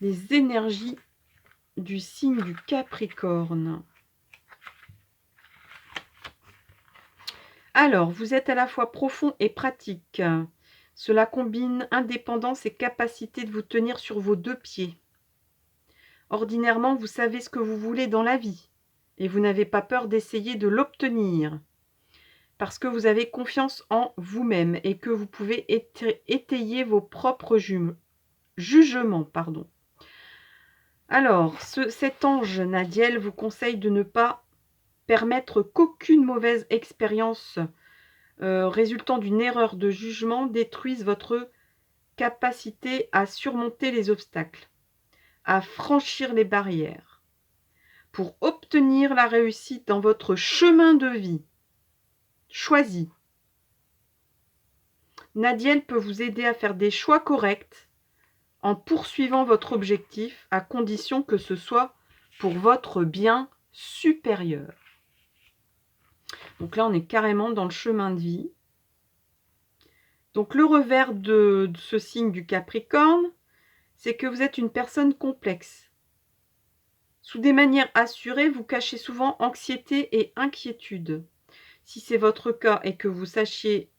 Speaker 1: Les énergies du signe du Capricorne. Alors, vous êtes à la fois profond et pratique. Cela combine indépendance et capacité de vous tenir sur vos 2 pieds. Ordinairement, vous savez ce que vous voulez dans la vie et vous n'avez pas peur d'essayer de l'obtenir parce que vous avez confiance en vous-même et que vous pouvez étayer vos propres jugements. Alors, cet ange Nadiel vous conseille de ne pas permettre qu'aucune mauvaise expérience résultant d'une erreur de jugement détruise votre capacité à surmonter les obstacles, à franchir les barrières, pour obtenir la réussite dans votre chemin de vie choisi. Nadiel peut vous aider à faire des choix corrects en poursuivant votre objectif, à condition que ce soit pour votre bien supérieur. Donc là, on est carrément dans le chemin de vie. Donc le revers de ce signe du Capricorne, c'est que vous êtes une personne complexe. Sous des manières assurées, vous cachez souvent anxiété et inquiétude. Si c'est votre cas et que vous sachiez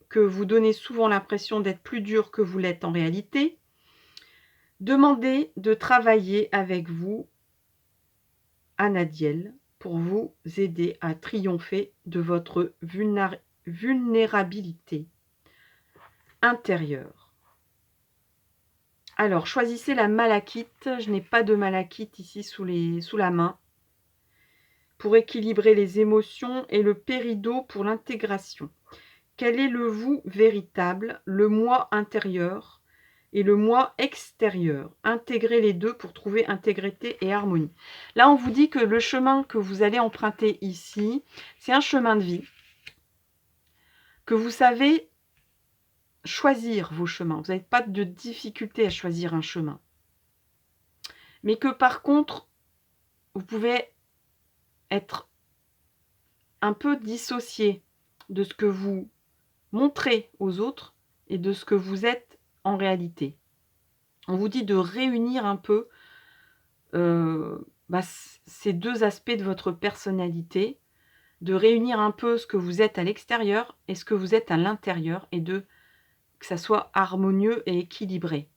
Speaker 1: que vous donnez souvent l'impression d'être plus dur que vous l'êtes en réalité, demandez de travailler avec vous à Nadiel pour vous aider à triompher de votre vulnérabilité intérieure. Alors, choisissez la malachite. Je n'ai pas de malachite ici sous la main. Pour équilibrer les émotions et le péridot pour l'intégration. Quel est le vous véritable, le moi intérieur et le moi extérieur? Intégrez les deux pour trouver intégrité et harmonie. Là, on vous dit que le chemin que vous allez emprunter ici, c'est un chemin de vie. Que vous savez choisir vos chemins. Vous n'avez pas de difficulté à choisir un chemin. Mais que par contre, vous pouvez être un peu dissocié de ce que vous montrez aux autres et de ce que vous êtes en réalité. On vous dit de réunir un peu ces 2 aspects de votre personnalité, de réunir un peu ce que vous êtes à l'extérieur et ce que vous êtes à l'intérieur et que ça soit harmonieux et équilibré.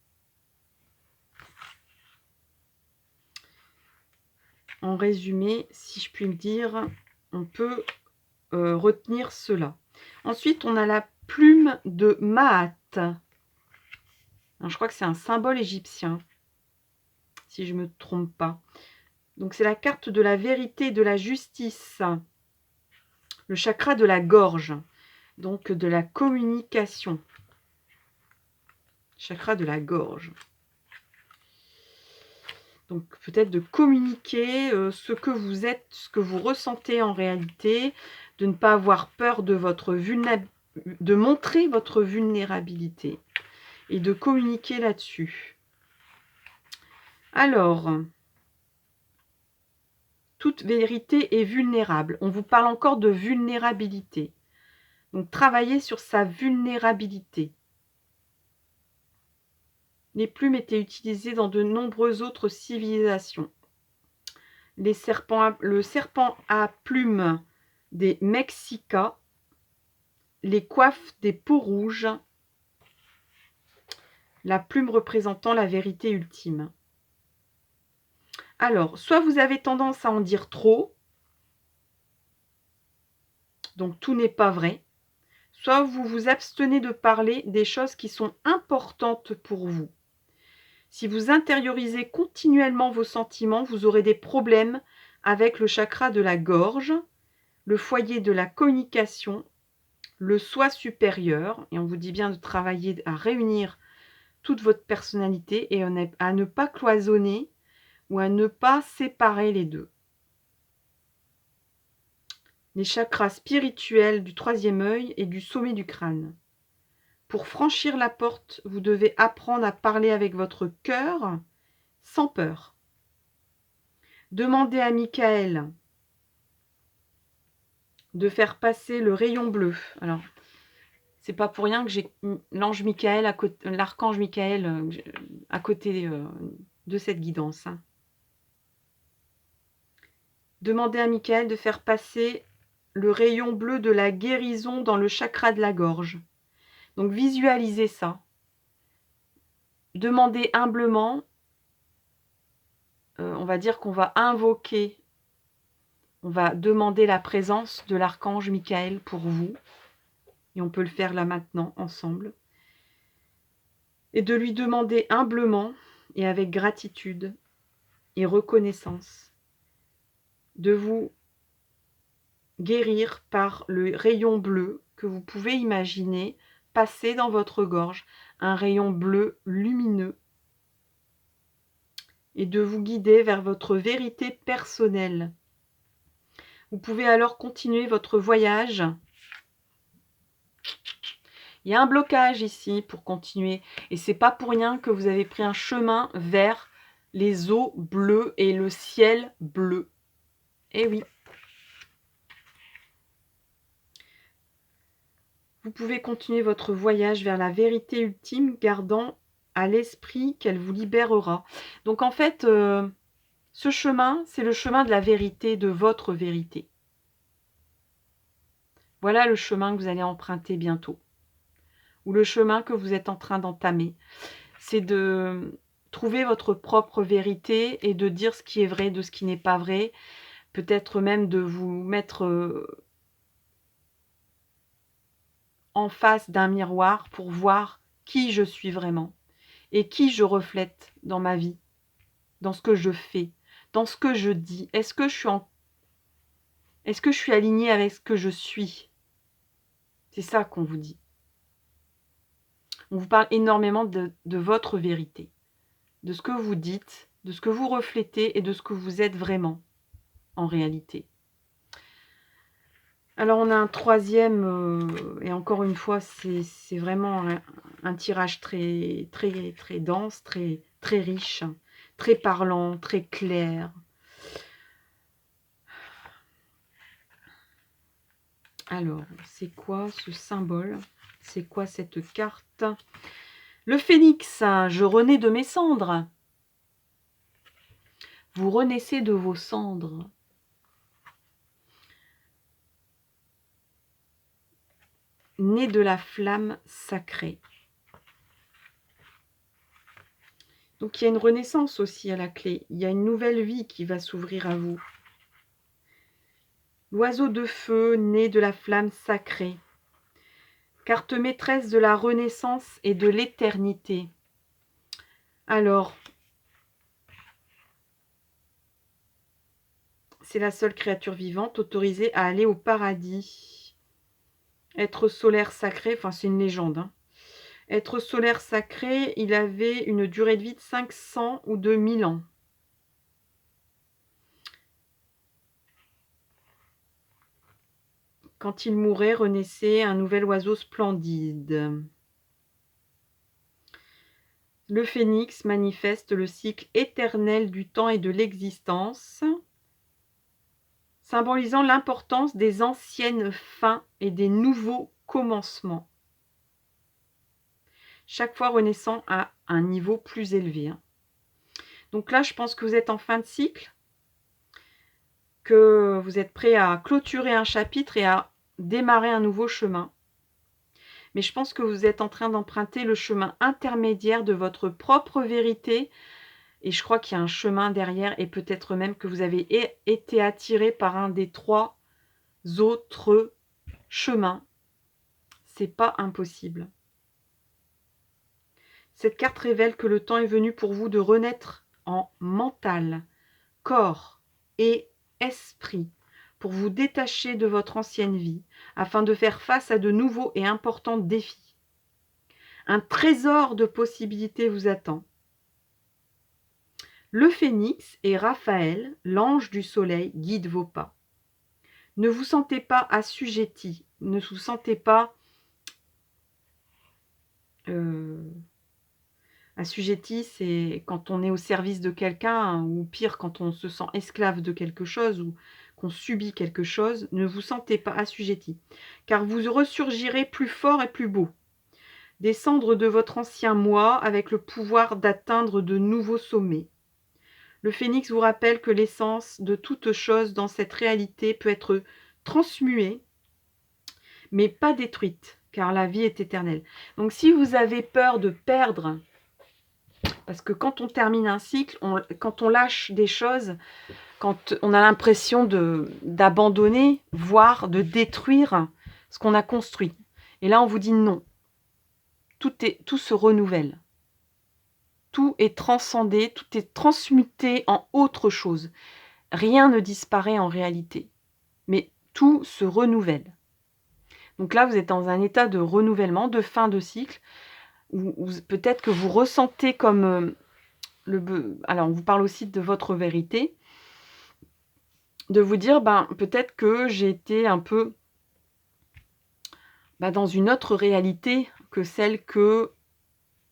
Speaker 1: En résumé, si je puis le dire, on peut retenir cela. Ensuite, on a la plume de Maat. Alors, je crois que c'est un symbole égyptien, si je ne me trompe pas. Donc, c'est la carte de la vérité et de la justice. Le chakra de la gorge, donc de la communication. Chakra de la gorge. Donc, peut-être de communiquer ce que vous êtes, ce que vous ressentez en réalité, de ne pas avoir peur de de montrer votre vulnérabilité et de communiquer là-dessus. Alors, toute vérité est vulnérable. On vous parle encore de vulnérabilité. Donc, travaillez sur sa vulnérabilité. Les plumes étaient utilisées dans de nombreuses autres civilisations. Le serpent à plumes des Mexicas, les coiffes des peaux rouges, la plume représentant la vérité ultime. Alors, soit vous avez tendance à en dire trop, donc tout n'est pas vrai, soit vous vous abstenez de parler des choses qui sont importantes pour vous. Si vous intériorisez continuellement vos sentiments, vous aurez des problèmes avec le chakra de la gorge, le foyer de la communication, le soi supérieur, et on vous dit bien de travailler à réunir toute votre personnalité et à ne pas cloisonner ou à ne pas séparer les deux. Les chakras spirituels du troisième œil et du sommet du crâne. Pour franchir la porte, vous devez apprendre à parler avec votre cœur sans peur. Demandez à Michael de faire passer le rayon bleu. Alors, c'est pas pour rien que j'ai l'ange Michael à côté, l'archange Michael à côté de cette guidance. Hein. Demandez à Michael de faire passer le rayon bleu de la guérison dans le chakra de la gorge. Donc visualisez ça. Demandez humblement, on va dire qu'on va invoquer, on va demander la présence de l'archange Michael pour vous. Et on peut le faire là maintenant, ensemble. Et de lui demander humblement et avec gratitude et reconnaissance de vous guérir par le rayon bleu que vous pouvez imaginer passer dans votre gorge, un rayon bleu lumineux, et de vous guider vers votre vérité personnelle. Vous pouvez alors continuer votre voyage. Il y a un blocage ici pour continuer, et c'est pas pour rien que vous avez pris un chemin vers les eaux bleues et le ciel bleu. Eh oui. Vous pouvez continuer votre voyage vers la vérité ultime, gardant à l'esprit qu'elle vous libérera. Donc en fait, ce chemin, c'est le chemin de la vérité, de votre vérité. Voilà le chemin que vous allez emprunter bientôt. Ou le chemin que vous êtes en train d'entamer. C'est de trouver votre propre vérité et de dire ce qui est vrai de ce qui n'est pas vrai. Peut-être même de vous mettre en face d'un miroir pour voir qui je suis vraiment et qui je reflète dans ma vie, dans ce que je fais, dans ce que je dis. Est-ce que je suis alignée avec ce que je suis? C'est ça qu'on vous dit. On vous parle énormément de votre vérité, de ce que vous dites, de ce que vous reflétez et de ce que vous êtes vraiment en réalité. Alors on a un troisième, et encore une fois, c'est vraiment un tirage très, très, très dense, très, très riche, très parlant, très clair. Alors, c'est quoi ce symbole? C'est quoi cette carte? Le phénix, je renais de mes cendres. Vous renaissez de vos cendres. Né de la flamme sacrée. Donc il y a une renaissance aussi à la clé. Il y a une nouvelle vie qui va s'ouvrir à vous. L'oiseau de feu né de la flamme sacrée. Carte maîtresse de la renaissance et de l'éternité. Alors, c'est la seule créature vivante autorisée à aller au paradis. Être solaire sacré, enfin c'est une légende. Hein. Être solaire sacré, il avait une durée de vie de 500 ou de 1000 ans. Quand il mourait, renaissait un nouvel oiseau splendide. Le phénix manifeste le cycle éternel du temps et de l'existence, symbolisant l'importance des anciennes fins et des nouveaux commencements. Chaque fois renaissant à un niveau plus élevé. Donc là, je pense que vous êtes en fin de cycle, que vous êtes prêt à clôturer un chapitre et à démarrer un nouveau chemin. Mais je pense que vous êtes en train d'emprunter le chemin intermédiaire de votre propre vérité. Et je crois qu'il y a un chemin derrière et peut-être même que vous avez été attiré par un des 3 autres chemins. C'est pas impossible. Cette carte révèle que le temps est venu pour vous de renaître en mental, corps et esprit, pour vous détacher de votre ancienne vie, afin de faire face à de nouveaux et importants défis. Un trésor de possibilités vous attend. Le phénix et Raphaël, l'ange du soleil, guident vos pas. Ne vous sentez pas assujetti, ne vous sentez pas assujetti, c'est quand on est au service de quelqu'un, ou pire, quand on se sent esclave de quelque chose, ou qu'on subit quelque chose. Ne vous sentez pas assujetti, car vous ressurgirez plus fort et plus beau. Descendre de votre ancien moi avec le pouvoir d'atteindre de nouveaux sommets. Le phénix vous rappelle que l'essence de toute chose dans cette réalité peut être transmuée, mais pas détruite, car la vie est éternelle. Donc si vous avez peur de perdre, parce que quand on termine un cycle, quand on lâche des choses, quand on a l'impression d'abandonner, voire de détruire ce qu'on a construit. Et là, on vous dit non. Tout se renouvelle. Tout est transcendé, tout est transmuté en autre chose. Rien ne disparaît en réalité, mais tout se renouvelle. Donc là, vous êtes dans un état de renouvellement, de fin de cycle, où peut-être que vous ressentez comme alors on vous parle aussi de votre vérité, de vous dire, peut-être que j'ai été un peu dans une autre réalité que celle que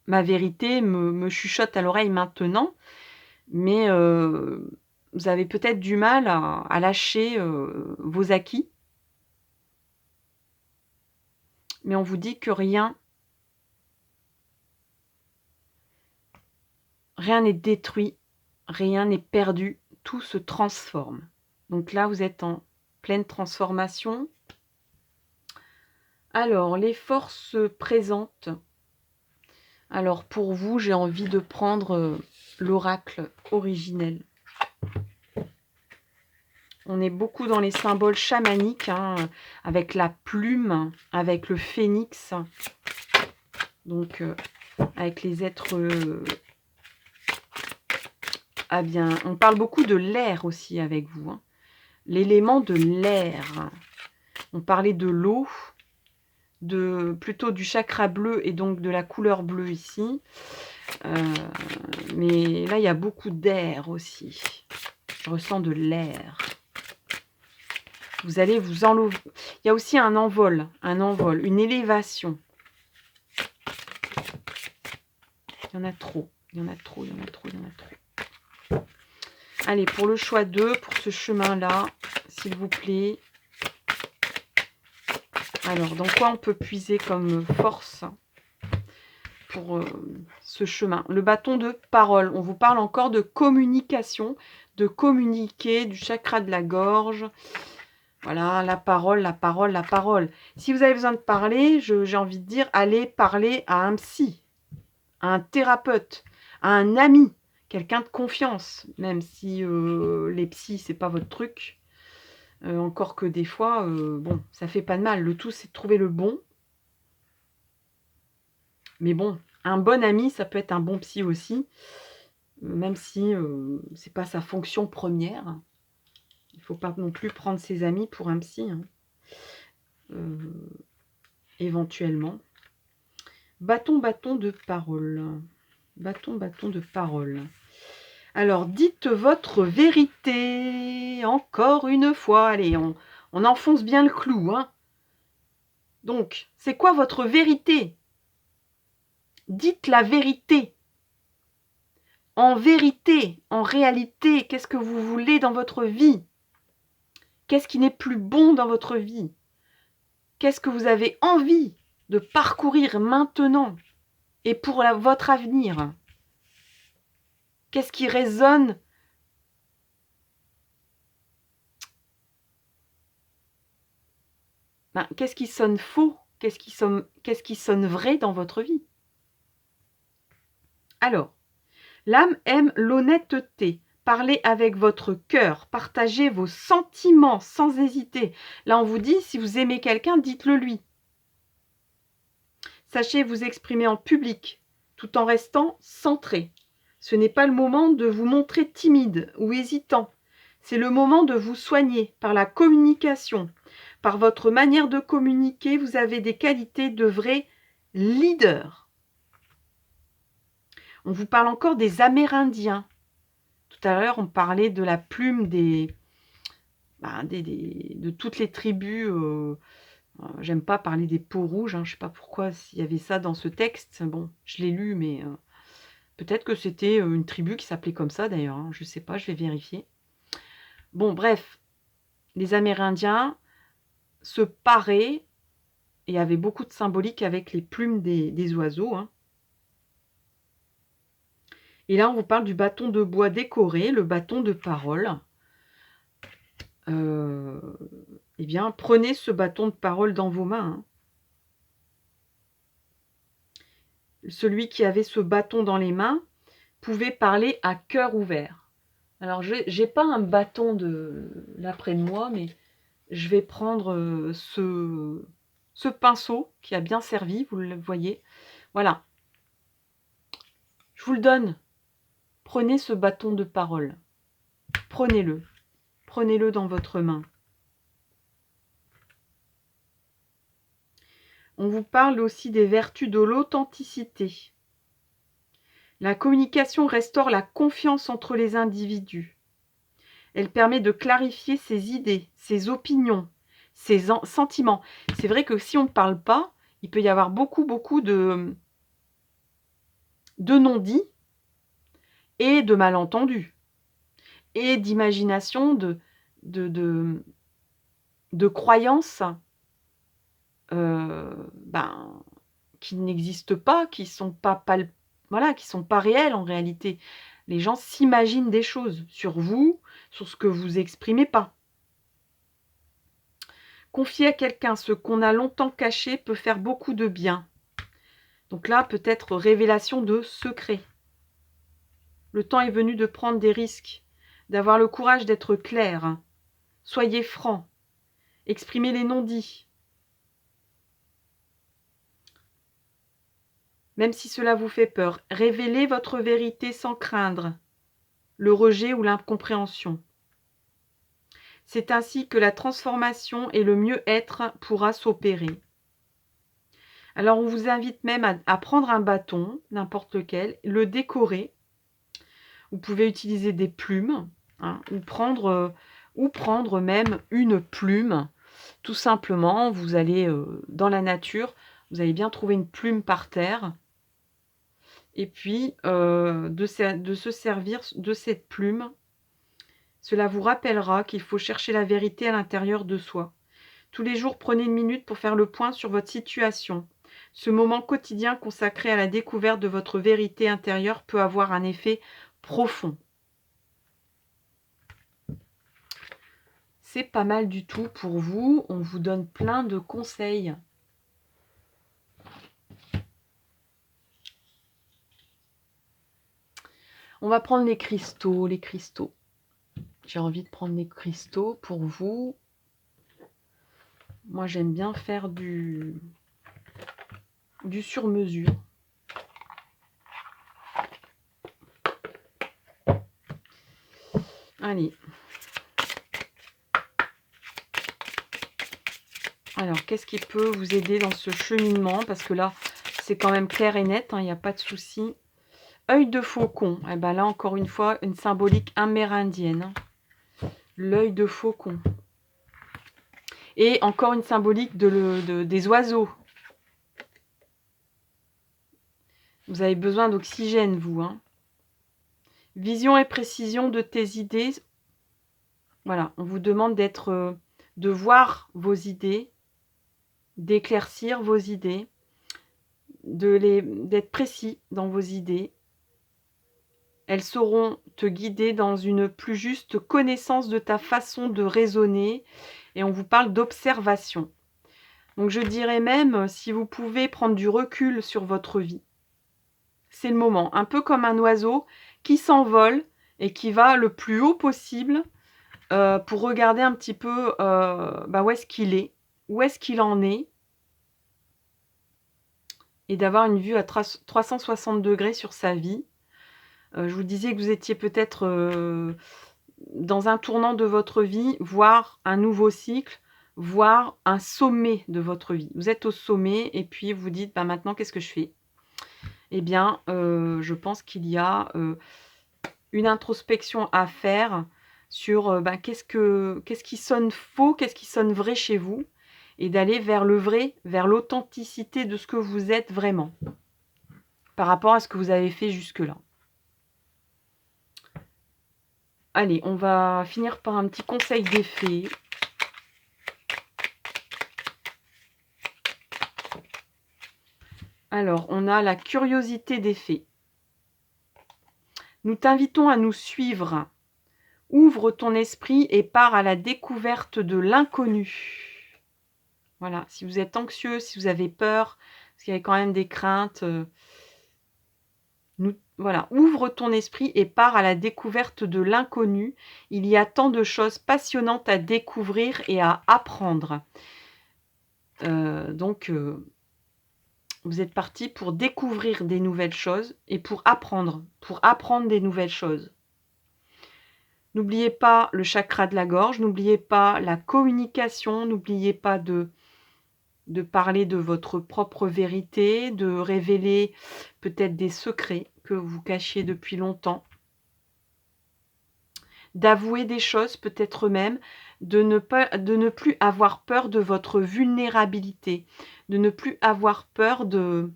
Speaker 1: ma vérité me chuchote à l'oreille maintenant, mais vous avez peut-être du mal à lâcher vos acquis. Mais on vous dit que rien n'est détruit, rien n'est perdu, tout se transforme. Donc là, vous êtes en pleine transformation. Alors, les forces présentes. Alors, pour vous, j'ai envie de prendre l'oracle originel. On est beaucoup dans les symboles chamaniques, avec la plume, avec le phénix, donc avec les êtres... on parle beaucoup de l'air aussi avec vous, l'élément de l'air. On parlait de l'eau, plutôt du chakra bleu et donc de la couleur bleue ici. Mais là, il y a beaucoup d'air aussi. Je ressens de l'air. Vous allez vous enlever. Il y a aussi un envol, une élévation. Il y en a trop. Allez, pour le choix 2, pour ce chemin-là, s'il vous plaît. Alors, dans quoi on peut puiser comme force pour ce chemin? Le bâton de parole. On vous parle encore de communication, de communiquer, du chakra de la gorge. Voilà, la parole. Si vous avez besoin de parler, j'ai envie de dire, allez parler à un psy, à un thérapeute, à un ami, quelqu'un de confiance, même si les psys, c'est pas votre truc. Encore que des fois, bon, ça fait pas de mal. Le tout, c'est de trouver le bon. Mais bon, un bon ami, ça peut être un bon psy aussi, même si c'est pas sa fonction première. Il ne faut pas non plus prendre ses amis pour un psy, éventuellement. Bâton de parole. Bâton de parole. Alors, dites votre vérité, encore une fois. Allez, on enfonce bien le clou. Donc, c'est quoi votre vérité? Dites la vérité. En vérité, en réalité, qu'est-ce que vous voulez dans votre vie? Qu'est-ce qui n'est plus bon dans votre vie? Qu'est-ce que vous avez envie de parcourir maintenant et pour votre avenir? Qu'est-ce qui résonne? Qu'est-ce qui sonne faux? Qu'est-ce qui sonne vrai dans votre vie? Alors, l'âme aime l'honnêteté. Parlez avec votre cœur, partagez vos sentiments sans hésiter. Là, on vous dit, si vous aimez quelqu'un, dites-le lui. Sachez vous exprimer en public. tout en restant centré. Ce n'est pas le moment de vous montrer timide ou hésitant. C'est le moment de vous soigner par la communication. Par votre manière de communiquer, vous avez des qualités de vrai leader. On vous parle encore des Amérindiens. Tout à l'heure, on parlait de la plume de toutes les tribus. J'aime pas parler des peaux rouges. Je ne sais pas pourquoi s'il y avait ça dans ce texte. Bon, je l'ai lu, mais peut-être que c'était une tribu qui s'appelait comme ça d'ailleurs. Je ne sais pas, je vais vérifier. Bon, bref. Les Amérindiens se paraient et avaient beaucoup de symbolique avec les plumes des oiseaux. Et là, on vous parle du bâton de bois décoré, le bâton de parole. Eh bien, prenez ce bâton de parole dans vos mains. Celui qui avait ce bâton dans les mains pouvait parler à cœur ouvert. Alors, je n'ai pas un bâton là près de moi, mais je vais prendre ce pinceau qui a bien servi, vous le voyez. Voilà. Je vous le donne. Prenez ce bâton de parole. Prenez-le. Prenez-le dans votre main. On vous parle aussi des vertus de l'authenticité. La communication restaure la confiance entre les individus. Elle permet de clarifier ses idées, ses opinions, ses sentiments. C'est vrai que si on ne parle pas, il peut y avoir beaucoup de non-dits et de malentendus et d'imagination, de croyances qui n'existent pas, qui sont pas qui sont pas réelles en réalité. Les gens s'imaginent des choses sur vous, sur ce que vous exprimez pas. Confier à quelqu'un ce qu'on a longtemps caché peut faire beaucoup de bien. Donc là, peut-être révélation de secrets. Le temps est venu de prendre des risques, d'avoir le courage d'être clair. Soyez franc. Exprimez les non-dits. Même si cela vous fait peur, révélez votre vérité sans craindre le rejet ou l'incompréhension. C'est ainsi que la transformation et le mieux-être pourra s'opérer. Alors, on vous invite même à prendre un bâton, n'importe lequel, le décorer. Vous pouvez utiliser des plumes, ou prendre même une plume. Tout simplement, vous allez dans la nature, vous allez bien trouver une plume par terre. Et puis, de se servir de cette plume, cela vous rappellera qu'il faut chercher la vérité à l'intérieur de soi. Tous les jours, prenez une minute pour faire le point sur votre situation. Ce moment quotidien consacré à la découverte de votre vérité intérieure peut avoir un effet profond. C'est pas mal du tout pour vous. On vous donne plein de conseils. On va prendre les cristaux, J'ai envie de prendre les cristaux pour vous. Moi, j'aime bien faire du sur-mesure. Allez. Alors, qu'est-ce qui peut vous aider dans ce cheminement? Parce que là, c'est quand même clair et net, il n'y a pas de souci. Œil de faucon. Et bien là, encore une fois, une symbolique amérindienne. L'œil de faucon. Et encore une symbolique des oiseaux. Vous avez besoin d'oxygène, vous. Vision et précision de tes idées. Voilà, on vous demande de voir vos idées, d'éclaircir vos idées, d'être précis dans vos idées. Elles sauront te guider dans une plus juste connaissance de ta façon de raisonner. Et on vous parle d'observation. Donc je dirais même, si vous pouvez prendre du recul sur votre vie, c'est le moment. Un peu comme un oiseau qui s'envole et qui va le plus haut possible pour regarder un petit peu où est-ce qu'il est, où est-ce qu'il en est. et d'avoir une vue à 360 degrés sur sa vie. Je vous disais que vous étiez peut-être dans un tournant de votre vie, voire un nouveau cycle, voire un sommet de votre vie. Vous êtes au sommet et puis vous dites: «Bah, maintenant qu'est-ce que je fais?» Eh bien, je pense qu'il y a, une introspection à faire sur, bah, qu'est-ce qui sonne faux, qu'est-ce qui sonne vrai chez vous? Et d'aller vers le vrai, vers l'authenticité de ce que vous êtes vraiment, par rapport à ce que vous avez fait jusque-là. Allez, on va finir par un petit conseil des fées. Alors, on a la curiosité des fées. Nous t'invitons à nous suivre. Ouvre ton esprit et pars à la découverte de l'inconnu. Voilà, si vous êtes anxieux, si vous avez peur, parce qu'il y a quand même des craintes, voilà, ouvre ton esprit et pars à la découverte de l'inconnu. Il y a tant de choses passionnantes à découvrir et à apprendre. Donc, vous êtes parti pour découvrir des nouvelles choses et pour apprendre des nouvelles choses. N'oubliez pas le chakra de la gorge, n'oubliez pas la communication, n'oubliez pas de parler de votre propre vérité, de révéler peut-être des secrets que vous cachiez depuis longtemps. D'avouer des choses peut-être même, de ne plus avoir peur de votre vulnérabilité, de ne plus avoir peur de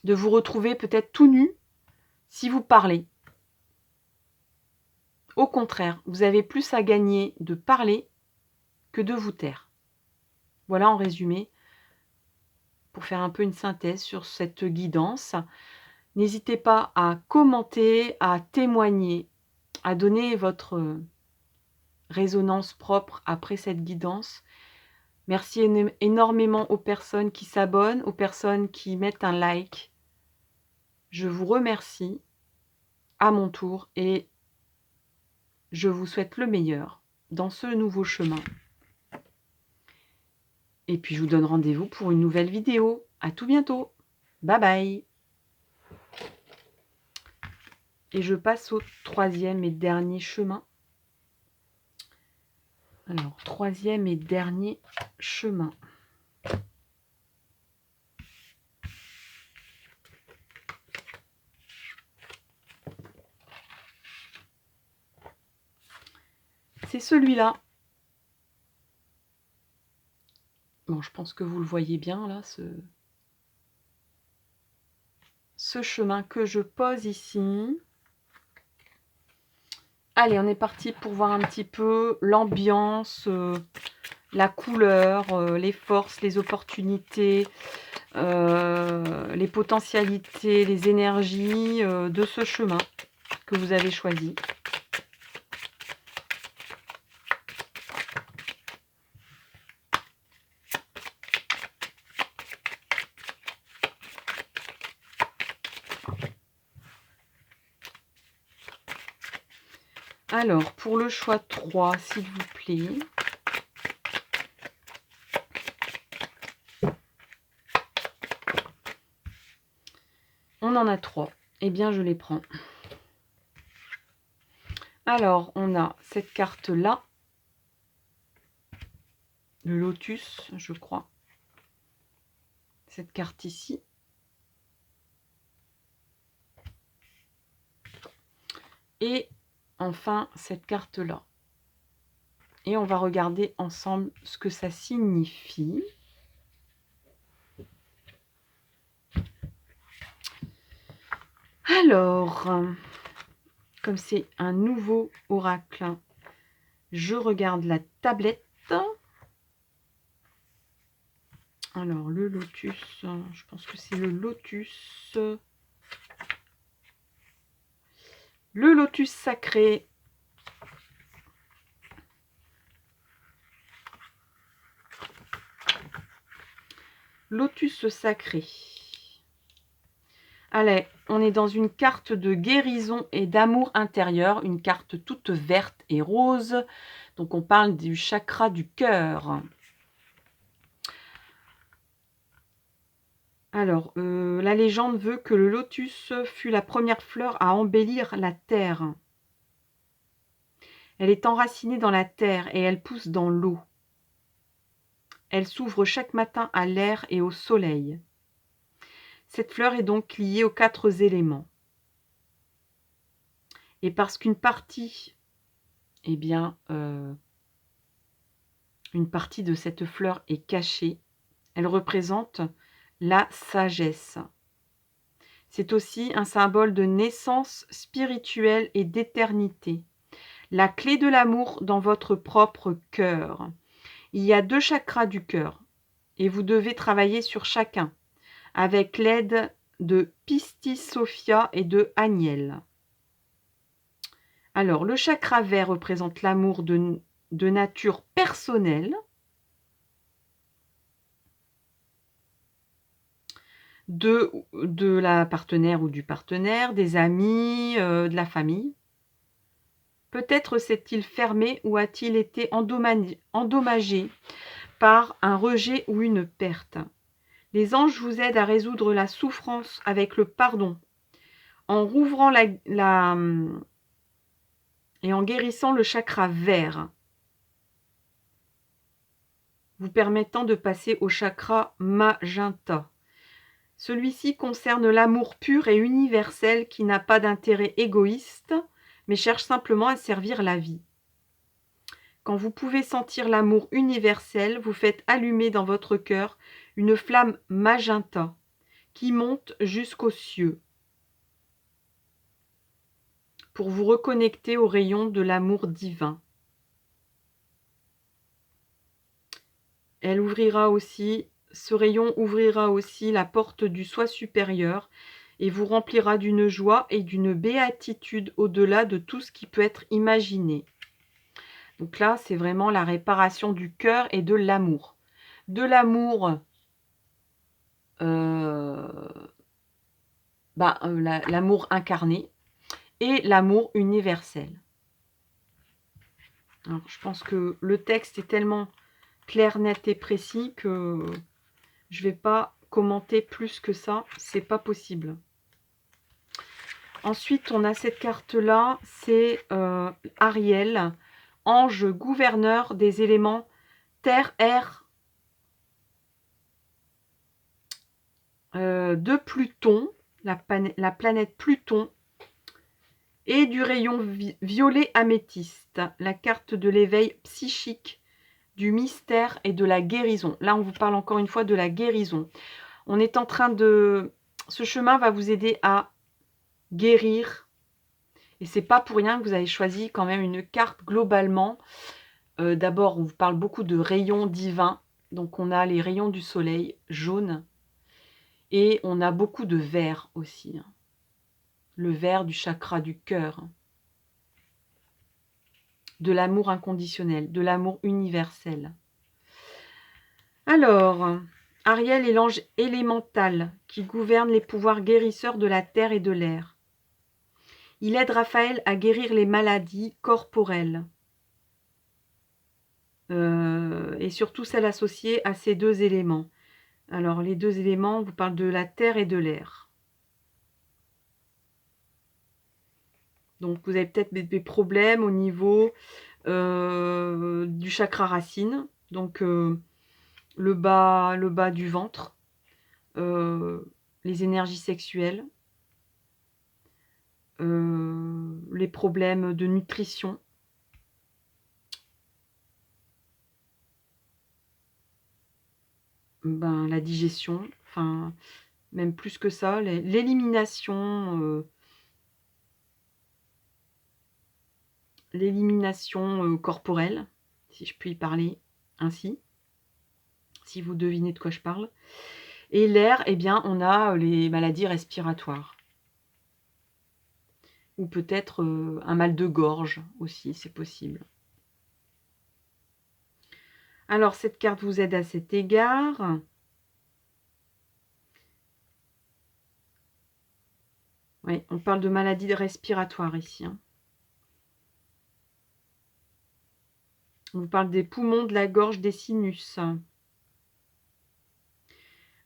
Speaker 1: vous retrouver peut-être tout nu si vous parlez. Au contraire, vous avez plus à gagner de parler que de vous taire. Voilà en résumé, pour faire un peu une synthèse sur cette guidance. N'hésitez pas à commenter, à témoigner, à donner votre résonance propre après cette guidance. Merci énormément aux personnes qui s'abonnent, aux personnes qui mettent un like. Je vous remercie à mon tour et je vous souhaite le meilleur dans ce nouveau chemin. Et puis je vous donne rendez-vous pour une nouvelle vidéo. À tout bientôt. Bye bye. Et je passe au troisième et dernier chemin. Alors, troisième et dernier chemin. C'est celui-là. Bon, je pense que vous le voyez bien, là, ce chemin que je pose ici. Allez, on est parti pour voir un petit peu l'ambiance, la couleur, les forces, les opportunités, les potentialités, les énergies de ce chemin que vous avez choisi. Alors, pour le choix 3, s'il vous plaît. On en a 3. Eh bien, je les prends. Alors, on a cette carte-là. Le lotus, je crois. Cette carte ici. Et enfin, cette carte-là. Et on va regarder ensemble ce que ça signifie. Alors, comme c'est un nouveau oracle, je regarde la tablette. Alors, le lotus, je pense que c'est le lotus. Le lotus sacré. Lotus sacré. Allez, on est dans une carte de guérison et d'amour intérieur, une carte toute verte et rose. Donc on parle du chakra du cœur. Alors, la légende veut que le lotus fut la première fleur à embellir la terre. Elle est enracinée dans la terre et elle pousse dans l'eau. Elle s'ouvre chaque matin à l'air et au soleil. Cette fleur est donc liée aux 4 éléments. Et parce qu'une partie, eh bien, une partie de cette fleur est cachée, elle représente la sagesse. C'est aussi un symbole de naissance spirituelle et d'éternité. La clé de l'amour dans votre propre cœur. Il y a 2 chakras du cœur et vous devez travailler sur chacun avec l'aide de Pistis Sophia et de Aniel. Alors, le chakra vert représente l'amour de nature personnelle. De la partenaire ou du partenaire, des amis, de la famille. Peut-être s'est-il fermé ou a-t-il été endommagé par un rejet ou une perte. Les anges vous aident à résoudre la souffrance avec le pardon, en rouvrant et en guérissant le chakra vert, vous permettant de passer au chakra magenta. Celui-ci concerne l'amour pur et universel qui n'a pas d'intérêt égoïste, mais cherche simplement à servir la vie. Quand vous pouvez sentir l'amour universel, vous faites allumer dans votre cœur une flamme magenta qui monte jusqu'aux cieux pour vous reconnecter au rayon de l'amour divin. Ce rayon ouvrira aussi la porte du soi supérieur et vous remplira d'une joie et d'une béatitude au-delà de tout ce qui peut être imaginé. Donc là, c'est vraiment la réparation du cœur et de l'amour. De l'amour, l'amour incarné et l'amour universel. Alors, je pense que le texte est tellement clair, net et précis que je ne vais pas commenter plus que ça. C'est pas possible. Ensuite, on a cette carte-là, c'est Ariel, ange gouverneur des éléments terre, air, de Pluton, la planète Pluton, et du rayon violet améthyste, la carte de l'éveil psychique, du mystère et de la guérison. Là, on vous parle encore une fois de la guérison. On est en train de... Ce chemin va vous aider à guérir. Et c'est pas pour rien que vous avez choisi quand même une carte globalement. D'abord, on vous parle beaucoup de rayons divins. Donc, on a les rayons du soleil jaunes. Et on a beaucoup de vert aussi. Le vert du chakra du cœur. De l'amour inconditionnel, de l'amour universel. Alors, Ariel est l'ange élémental qui gouverne les pouvoirs guérisseurs de la terre et de l'air. Il aide Raphaël à guérir les maladies corporelles. Et surtout celles associées à ces 2 éléments. Alors, les 2 éléments, on vous parle de la terre et de l'air. Donc, vous avez peut-être des problèmes au niveau du chakra racine. Donc, le bas du ventre. Les énergies sexuelles. Les problèmes de nutrition. La digestion, enfin, même plus que ça, l'élimination corporelle, si je puis parler ainsi, si vous devinez de quoi je parle. Et l'air, eh bien, on a les maladies respiratoires. Ou peut-être un mal de gorge aussi, c'est possible. Alors, cette carte vous aide à cet égard. Oui, on parle de maladies respiratoires ici. On vous parle des poumons, de la gorge, des sinus.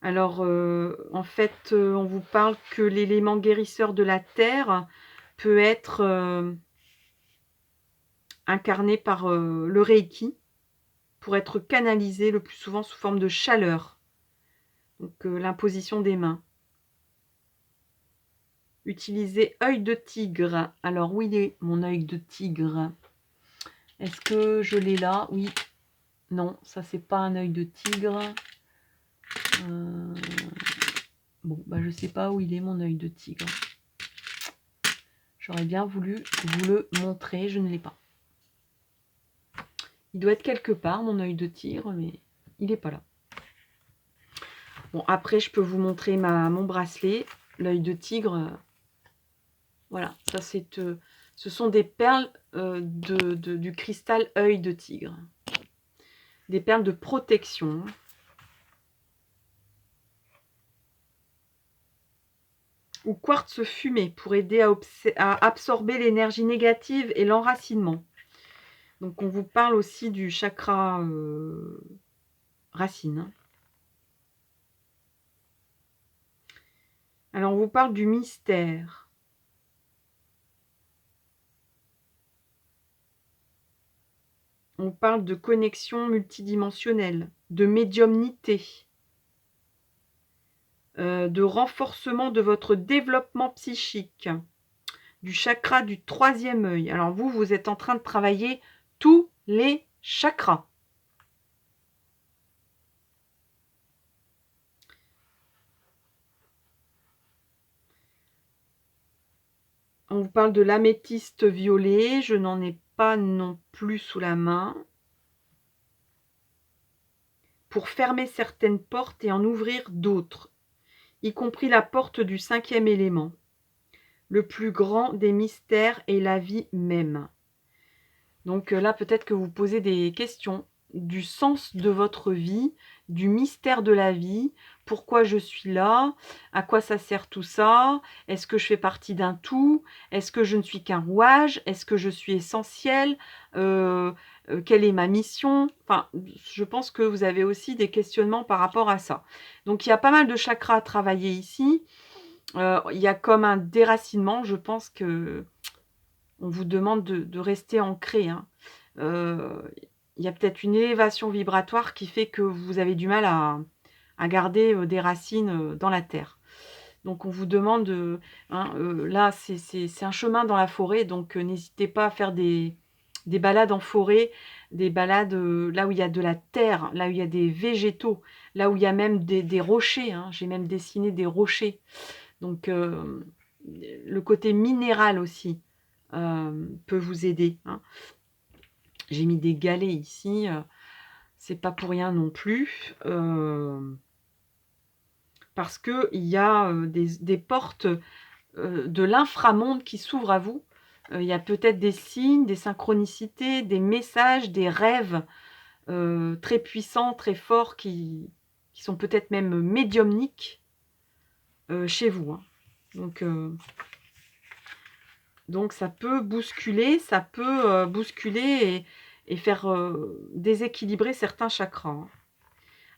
Speaker 1: Alors, en fait, on vous parle que l'élément guérisseur de la terre peut être incarné par le Reiki, pour être canalisé le plus souvent sous forme de chaleur. Donc, l'imposition des mains. Utiliser œil de tigre. Alors, où il est mon œil de tigre? Est-ce que je l'ai là? Oui. Non, ça c'est pas un œil de tigre. Bon, bah je sais pas où il est mon œil de tigre. J'aurais bien voulu vous le montrer, je ne l'ai pas. Il doit être quelque part, mon œil de tigre, mais il n'est pas là. Bon, après, je peux vous montrer mon bracelet. L'œil de tigre, voilà, ça c'est... ce sont des perles du cristal œil de tigre. Des perles de protection. Ou quartz fumé pour aider à absorber l'énergie négative et l'enracinement. Donc on vous parle aussi du chakra racine. Alors on vous parle du mystère. On parle de connexion multidimensionnelle, de médiumnité, de renforcement de votre développement psychique, du chakra du 3e œil. Alors vous êtes en train de travailler tous les chakras. On vous parle de l'améthyste violet, je n'en ai pas non plus sous la main. Pour fermer certaines portes et en ouvrir d'autres, y compris la porte du 5e élément. Le plus grand des mystères est la vie même. Donc là, peut-être que vous posez des questions du sens de votre vie, du mystère de la vie, pourquoi je suis là, à quoi ça sert tout ça, est-ce que je fais partie d'un tout, est-ce que je ne suis qu'un rouage, est-ce que je suis essentiel, quelle est ma mission? Enfin, je pense que vous avez aussi des questionnements par rapport à ça. Donc il y a pas mal de chakras à travailler ici. Il y a comme un déracinement, je pense que on vous demande de rester ancré. Hein. Il y a peut-être une élévation vibratoire qui fait que vous avez du mal à garder des racines dans la terre. Donc on vous demande, là c'est un chemin dans la forêt, donc n'hésitez pas à faire des balades en forêt, des balades là où il y a de la terre, là où il y a des végétaux, là où il y a même des rochers. Hein. J'ai même dessiné des rochers. Donc le côté minéral aussi peut vous aider. Hein. J'ai mis des galets ici, c'est pas pour rien non plus. Parce qu'il y a des portes de l'inframonde qui s'ouvrent à vous. Il y a peut-être des signes, des synchronicités, des messages, des rêves très puissants, très forts, qui sont peut-être même médiumniques chez vous. Hein. Donc ça peut bousculer, et faire déséquilibrer certains chakras. Hein.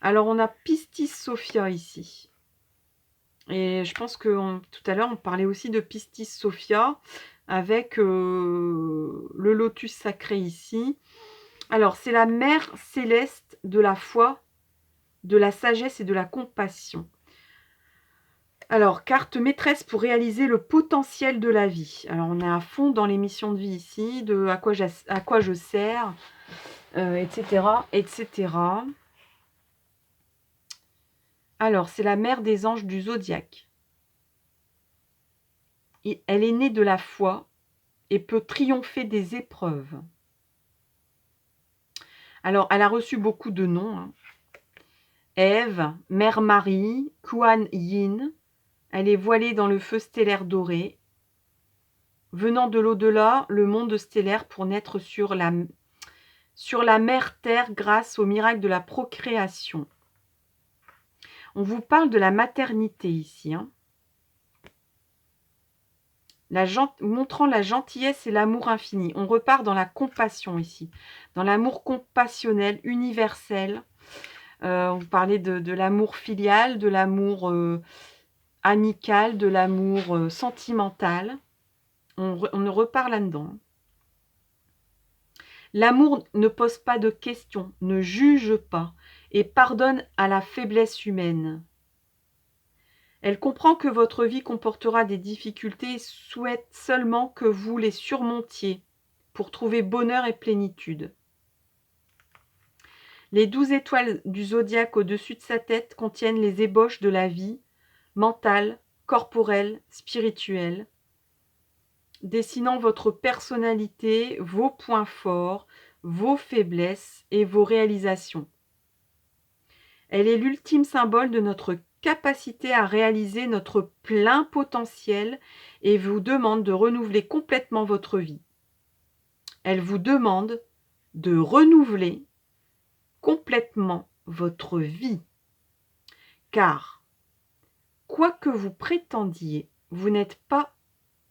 Speaker 1: Alors on a Pistis Sophia ici. Et je pense que tout à l'heure, on parlait aussi de Pistis Sophia avec le lotus sacré ici. Alors, c'est la mère céleste de la foi, de la sagesse et de la compassion. Alors, carte maîtresse pour réaliser le potentiel de la vie. Alors, on est à fond dans les missions de vie ici, de à quoi je sers, etc., etc. Alors, c'est la mère des anges du zodiaque. Elle est née de la foi et peut triompher des épreuves. Alors, elle a reçu beaucoup de noms. Hein. Ève, Mère Marie, Kuan Yin. Elle est voilée dans le feu stellaire doré. Venant de l'au-delà, le monde stellaire pour naître sur la mère Terre grâce au miracle de la procréation. On vous parle de la maternité ici. Hein. Montrant la gentillesse et l'amour infini. On repart dans la compassion ici, dans l'amour compassionnel, universel. Vous parlez de l'amour filial, de l'amour amical, de l'amour sentimental. On repart là-dedans. L'amour ne pose pas de questions, ne juge pas et pardonne à la faiblesse humaine. Elle comprend que votre vie comportera des difficultés et souhaite seulement que vous les surmontiez pour trouver bonheur et plénitude. Les 12 étoiles du zodiaque au-dessus de sa tête contiennent les ébauches de la vie, mentale, corporelle, spirituelle, dessinant votre personnalité, vos points forts, vos faiblesses et vos réalisations. Elle est l'ultime symbole de notre capacité à réaliser notre plein potentiel et vous demande de renouveler complètement votre vie. Elle vous demande de renouveler complètement votre vie. Car, quoi que vous prétendiez, vous n'êtes pas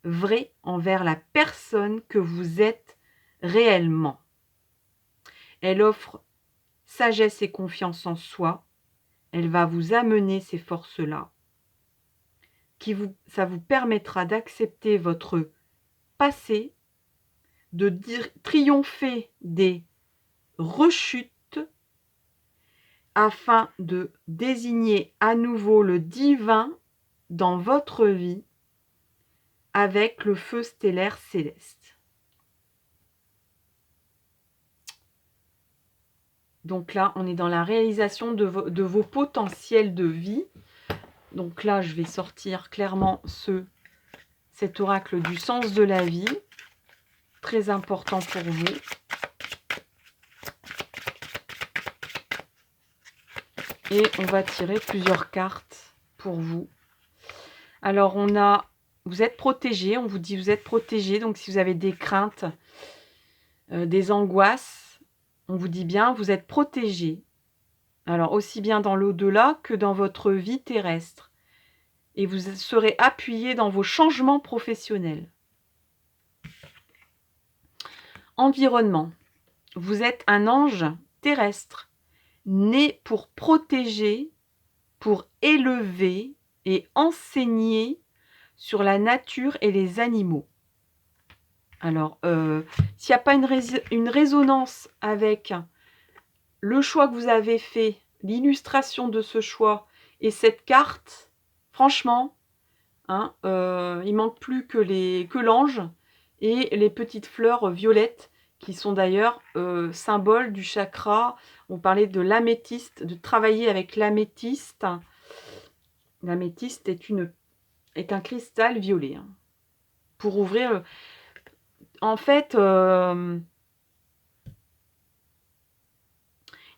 Speaker 1: vrai envers la personne que vous êtes réellement. Elle offre sagesse et confiance en soi. Elle va vous amener ces forces-là. Ça vous permettra d'accepter votre passé, de triompher des rechutes afin de désigner à nouveau le divin dans votre vie avec le feu stellaire céleste. Donc là, on est dans la réalisation de vos potentiels de vie. Donc là, je vais sortir clairement cet oracle du sens de la vie. Très important pour vous. Et on va tirer plusieurs cartes pour vous. Alors, vous êtes protégé. On vous dit vous êtes protégé. Donc, si vous avez des craintes, des angoisses, on vous dit bien vous êtes protégé. Alors, aussi bien dans l'au-delà que dans votre vie terrestre. Et vous serez appuyé dans vos changements professionnels. Environnement. Vous êtes un ange terrestre, né pour protéger, pour élever et enseigner sur la nature et les animaux. Alors, s'il n'y a pas une résonance avec le choix que vous avez fait, l'illustration de ce choix et cette carte, franchement, il manque plus que l'ange et les petites fleurs violettes qui sont d'ailleurs symboles du chakra. On parlait de l'améthyste, de travailler avec l'améthyste. L'améthyste est un cristal violet. Pour ouvrir... En fait,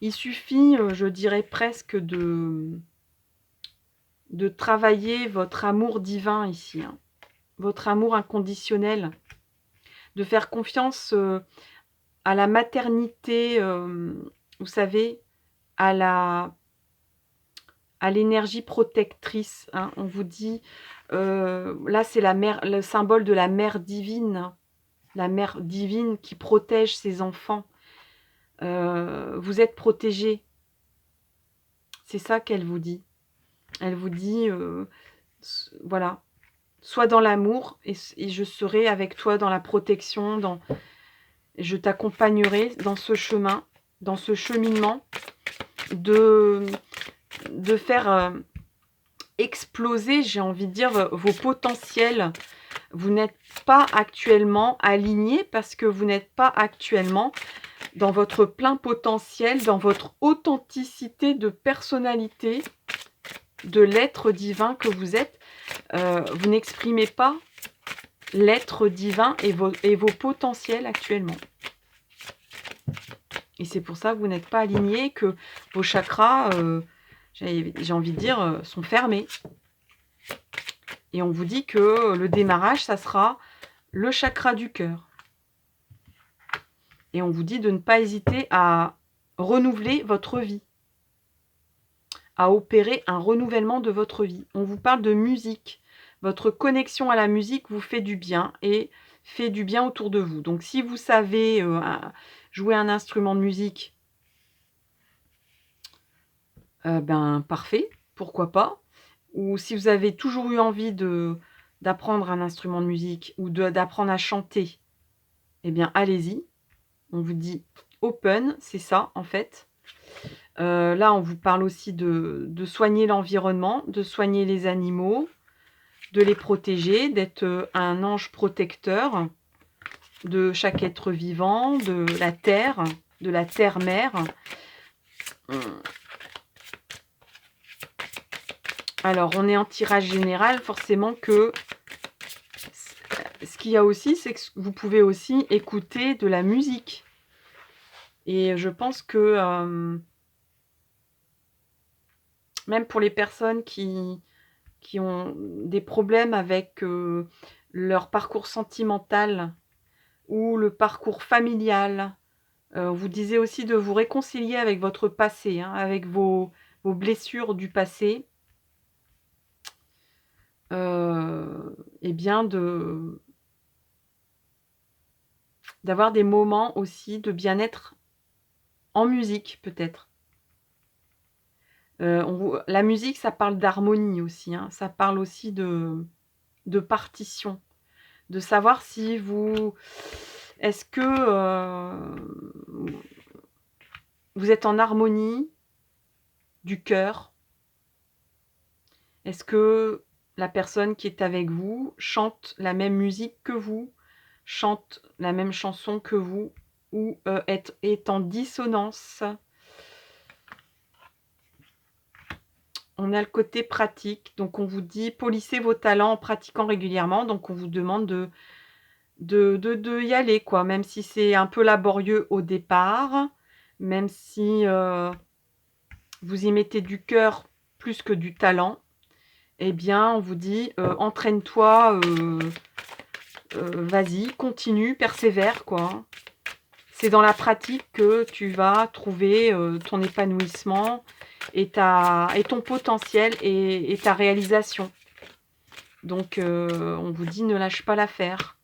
Speaker 1: il suffit, je dirais presque, de travailler votre amour divin ici. Votre amour inconditionnel. De faire confiance à la maternité, vous savez, à l'énergie protectrice. On vous dit, là c'est la mère, le symbole de la mère divine. La mère divine qui protège ses enfants. Vous êtes protégés. C'est ça qu'elle vous dit. Elle vous dit, voilà, sois dans l'amour et je serai avec toi dans la protection, je t'accompagnerai dans ce chemin, dans ce cheminement de faire exploser, j'ai envie de dire, vos potentiels. Vous n'êtes pas actuellement aligné parce que vous n'êtes pas actuellement dans votre plein potentiel, dans votre authenticité de personnalité, de l'être divin que vous êtes. Vous n'exprimez pas l'être divin et vos potentiels actuellement. Et c'est pour ça que vous n'êtes pas aligné, que vos chakras, j'ai envie de dire, sont fermés. Et on vous dit que le démarrage, ça sera le chakra du cœur. Et on vous dit de ne pas hésiter à renouveler votre vie, à opérer un renouvellement de votre vie. On vous parle de musique. Votre connexion à la musique vous fait du bien et fait du bien autour de vous. Donc si vous savez jouer un instrument de musique, Ben, parfait, pourquoi pas. Ou si vous avez toujours eu envie d'apprendre un instrument de musique ou d'apprendre à chanter, eh bien allez-y. On vous dit open, c'est ça en fait. Là, on vous parle aussi de soigner l'environnement, de soigner les animaux, de les protéger, d'être, un ange protecteur de chaque être vivant, de la terre-mère. Mmh. Alors, on est en tirage général, forcément que ce qu'il y a aussi, c'est que vous pouvez aussi écouter de la musique et je pense que, même pour les personnes qui ont des problèmes avec, leur parcours sentimental ou le parcours familial, on vous disait aussi de vous réconcilier avec votre passé, hein, avec vos blessures du passé, et bien d'avoir des moments aussi de bien-être en musique peut-être. La musique, ça parle d'harmonie aussi, hein, ça parle aussi de partition, de savoir si vous est-ce que, vous êtes en harmonie du cœur? Est-ce que la personne qui est avec vous chante la même musique que vous, chante la même chanson que vous ou, est en dissonance? On a le côté pratique, donc on vous dit: «Polissez vos talents en pratiquant régulièrement», donc on vous demande de y aller quoi, même si c'est un peu laborieux au départ, même si, vous y mettez du cœur plus que du talent, eh bien on vous dit: «Entraîne-toi, vas-y, continue, persévère quoi, hein». C'est dans la pratique que tu vas trouver, ton épanouissement et ton potentiel et ta réalisation. Donc on vous dit: «Ne lâche pas l'affaire».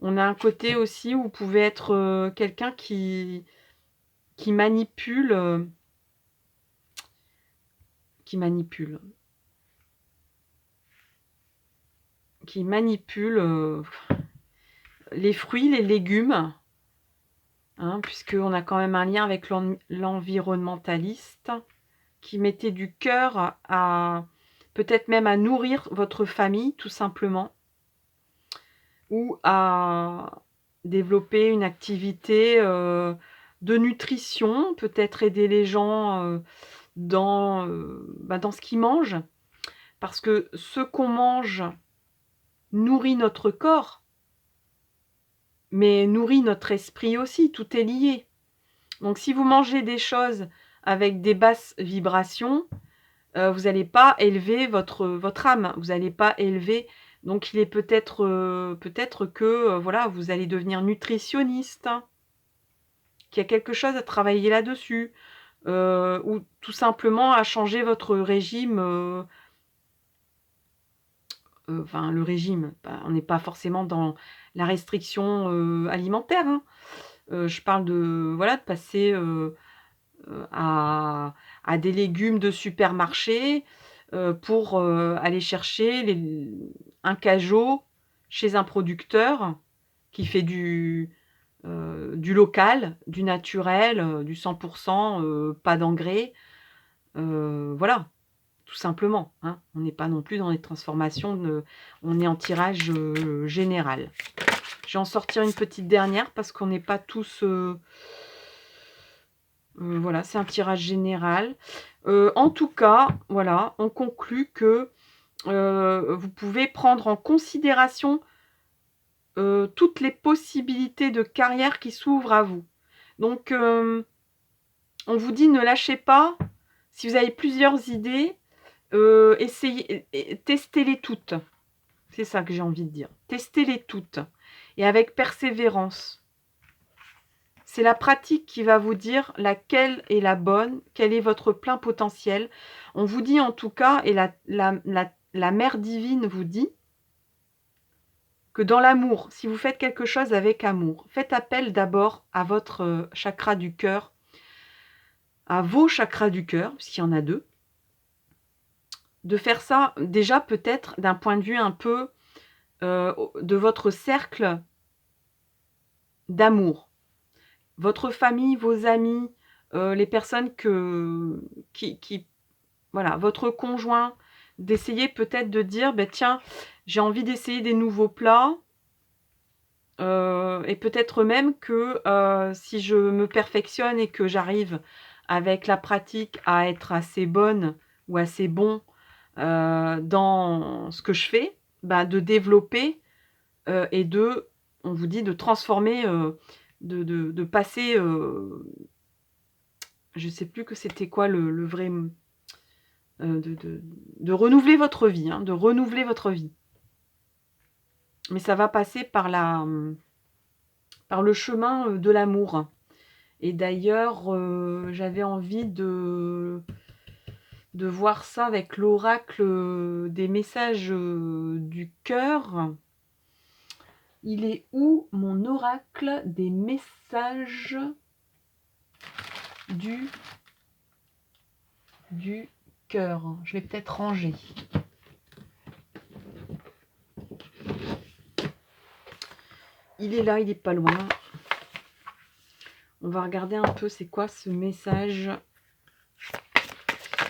Speaker 1: On a un côté aussi où vous pouvez être, quelqu'un qui manipule, qui manipule qui manipule, les fruits, les légumes, hein, puisqu'on a quand même un lien avec l'environnementaliste, qui mettait du cœur à peut-être même à nourrir votre famille tout simplement ou à développer une activité, de nutrition, peut-être aider les gens, dans ce qu'ils mangent. Parce que ce qu'on mange nourrit notre corps, mais nourrit notre esprit aussi, tout est lié. Donc si vous mangez des choses avec des basses vibrations, vous n'allez pas élever votre âme, vous n'allez pas élever donc il est peut-être que, voilà, vous allez devenir nutritionniste, hein, qu'il y a quelque chose à travailler là-dessus, ou tout simplement à changer votre régime, enfin le régime, bah, on n'est pas forcément dans la restriction, alimentaire, hein. Je parle de voilà, de passer, à des légumes de supermarché, pour, aller chercher un cajot chez un producteur qui fait du local, du naturel, du 100 pas d'engrais, voilà, tout simplement, hein. On n'est pas non plus dans les transformations on est en tirage, général. Je vais en sortir une petite dernière parce qu'on n'est pas tous, voilà, c'est un tirage général. En tout cas, voilà, on conclut que, vous pouvez prendre en considération, toutes les possibilités de carrière qui s'ouvrent à vous. Donc, on vous dit: «Ne lâchez pas». Si vous avez plusieurs idées, essayez et testez-les toutes. C'est ça que j'ai envie de dire. Testez-les toutes et avec persévérance. C'est la pratique qui va vous dire laquelle est la bonne, quel est votre plein potentiel. On vous dit en tout cas et la mère divine vous dit que dans l'amour, si vous faites quelque chose avec amour, faites appel d'abord à votre, chakra du cœur, à vos chakras du cœur, puisqu'il y en a 2, de faire ça déjà peut-être d'un point de vue un peu de votre cercle d'amour. Votre famille, vos amis, les personnes qui voilà, votre conjoint, d'essayer peut-être de dire: «Beh, tiens, j'ai envie d'essayer des nouveaux plats». Et peut-être même que, si je me perfectionne et que j'arrive avec la pratique à être assez bonne ou assez bon, dans ce que je fais, bah, de développer, et on vous dit de transformer, de passer, je sais plus que c'était quoi le vrai, de renouveler votre vie, hein, de renouveler votre vie. Mais ça va passer par par le chemin, de l'amour. Et d'ailleurs, j'avais envie de voir ça avec l'oracle, des messages, du cœur. Il est où mon oracle des messages du cœur? Je l'ai peut-être rangé. Il est là, il est pas loin. On va regarder un peu c'est quoi ce message,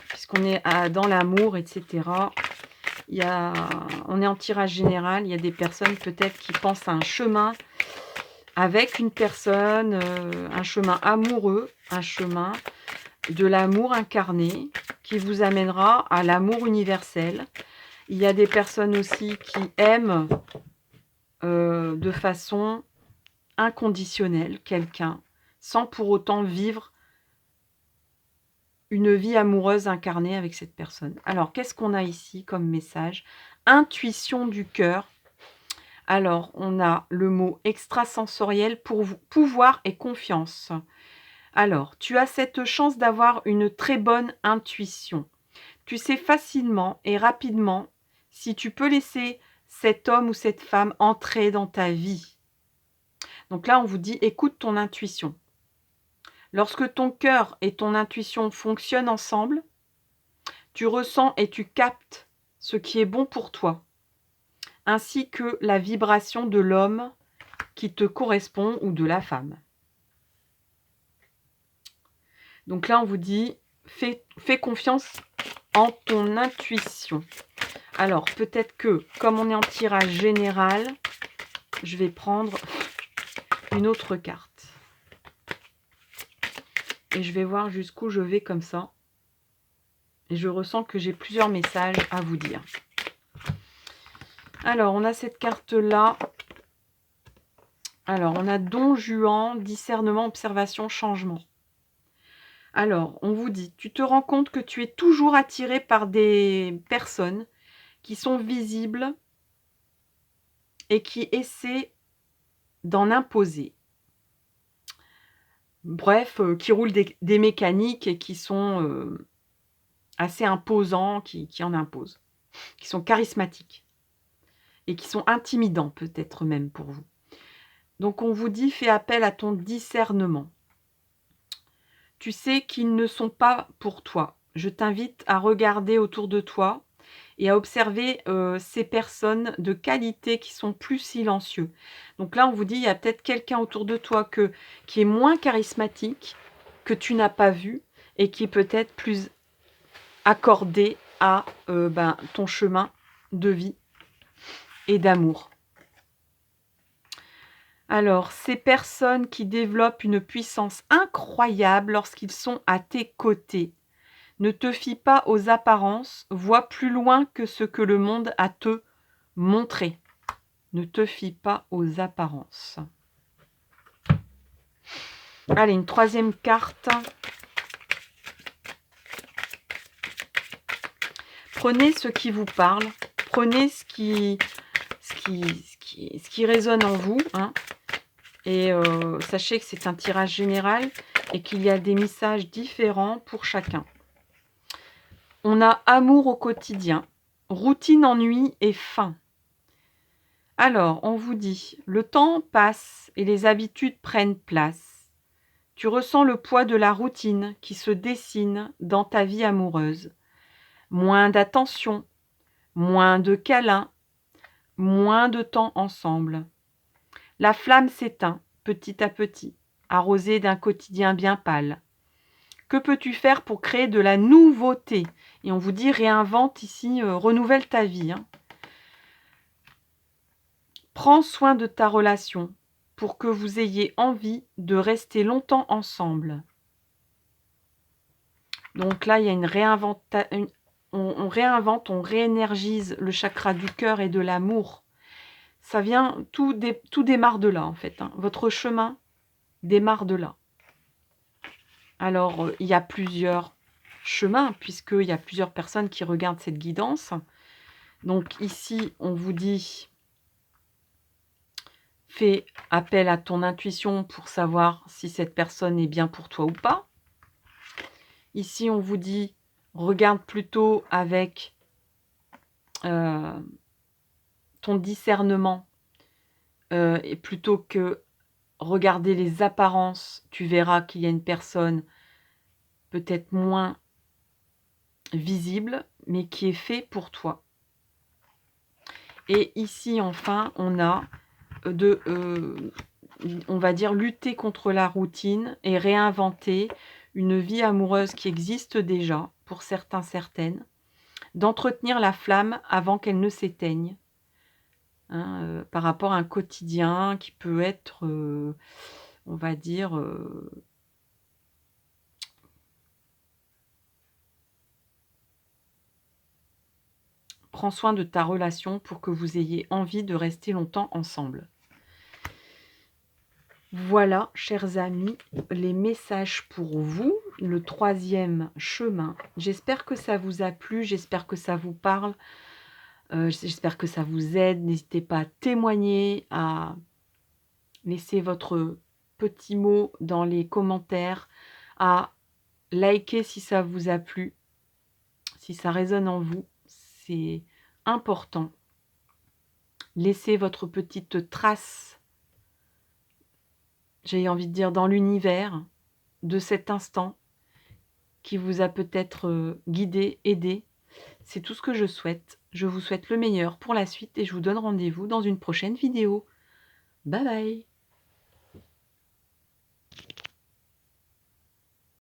Speaker 1: puisqu'on est dans l'amour, etc. On est en tirage général, il y a des personnes peut-être qui pensent à un chemin avec une personne, un chemin amoureux, un chemin de l'amour incarné qui vous amènera à l'amour universel. Il y a des personnes aussi qui aiment de façon inconditionnelle quelqu'un, sans pour autant vivre une vie amoureuse incarnée avec cette personne. Alors, qu'est-ce qu'on a ici comme message? Intuition du cœur. Alors, on a le mot extrasensoriel pour pouvoir et confiance. Alors, tu as cette chance d'avoir une très bonne intuition. Tu sais facilement et rapidement si tu peux laisser cet homme ou cette femme entrer dans ta vie. Donc là, on vous dit, écoute ton intuition. Lorsque ton cœur et ton intuition fonctionnent ensemble, tu ressens et tu captes ce qui est bon pour toi, ainsi que la vibration de l'homme qui te correspond ou de la femme. Donc là, on vous dit, fais confiance en ton intuition. Alors, peut-être que, comme on est en tirage général, je vais prendre une autre carte. Et je vais voir jusqu'où je vais comme ça. Et je ressens que j'ai plusieurs messages à vous dire. Alors, on a cette carte-là. Alors, on a Don Juan, discernement, observation, changement. Alors, on vous dit, tu te rends compte que tu es toujours attiré par des personnes qui sont visibles et qui essaient d'en imposer. Bref, qui roulent des mécaniques et qui sont assez imposants, qui en imposent, qui sont charismatiques et qui sont intimidants peut-être même pour vous. Donc on vous dit, fais appel à ton discernement. Tu sais qu'ils ne sont pas pour toi. Je t'invite à regarder autour de toi et à observer ces personnes de qualité qui sont plus silencieux. Donc là, on vous dit, il y a peut-être quelqu'un autour de toi qui est moins charismatique, que tu n'as pas vu, et qui est peut-être plus accordé à ton chemin de vie et d'amour. Alors, ces personnes qui développent une puissance incroyable lorsqu'ils sont à tes côtés. Ne te fie pas aux apparences, vois plus loin que ce que le monde a à te montrer. Ne te fie pas aux apparences. Allez, une troisième carte. Prenez ce qui vous parle, prenez ce qui résonne en vous, hein, et sachez que c'est un tirage général et qu'il y a des messages différents pour chacun. On a amour au quotidien, routine, ennui et faim. Alors, on vous dit, le temps passe et les habitudes prennent place. Tu ressens le poids de la routine qui se dessine dans ta vie amoureuse. Moins d'attention, moins de câlins, moins de temps ensemble. La flamme s'éteint petit à petit, arrosée d'un quotidien bien pâle. Que peux-tu faire pour créer de la nouveauté? Et on vous dit réinvente ici, renouvelle ta vie, hein. Prends soin de ta relation pour que vous ayez envie de rester longtemps ensemble. Donc là, il y a une réinventation. On réinvente, on réénergise le chakra du cœur et de l'amour. Ça vient, tout démarre de là en fait, hein. Votre chemin démarre de là. Alors, il y a plusieurs chemins, puisqu'il y a plusieurs personnes qui regardent cette guidance. Donc ici, on vous dit, fais appel à ton intuition pour savoir si cette personne est bien pour toi ou pas. Ici, on vous dit, regarde plutôt avec ton discernement, et plutôt que regarder les apparences, tu verras qu'il y a une personne peut-être moins visible, mais qui est fait pour toi. Et ici, enfin, on a on va dire, lutter contre la routine et réinventer une vie amoureuse qui existe déjà, pour certains, certaines, d'entretenir la flamme avant qu'elle ne s'éteigne, hein, par rapport à un quotidien qui peut être, on va dire, prends soin de ta relation pour que vous ayez envie de rester longtemps ensemble. Voilà, chers amis, les messages pour vous, le 3e chemin. J'espère que ça vous a plu, j'espère que ça vous parle, j'espère que ça vous aide. N'hésitez pas à témoigner, à laisser votre petit mot dans les commentaires, à liker si ça vous a plu, si ça résonne en vous, c'est important. Laissez votre petite trace, j'ai envie de dire, dans l'univers de cet instant qui vous a peut-être guidé, aidé. C'est tout ce que je souhaite. Je vous souhaite le meilleur pour la suite et je vous donne rendez-vous dans une prochaine vidéo. Bye bye!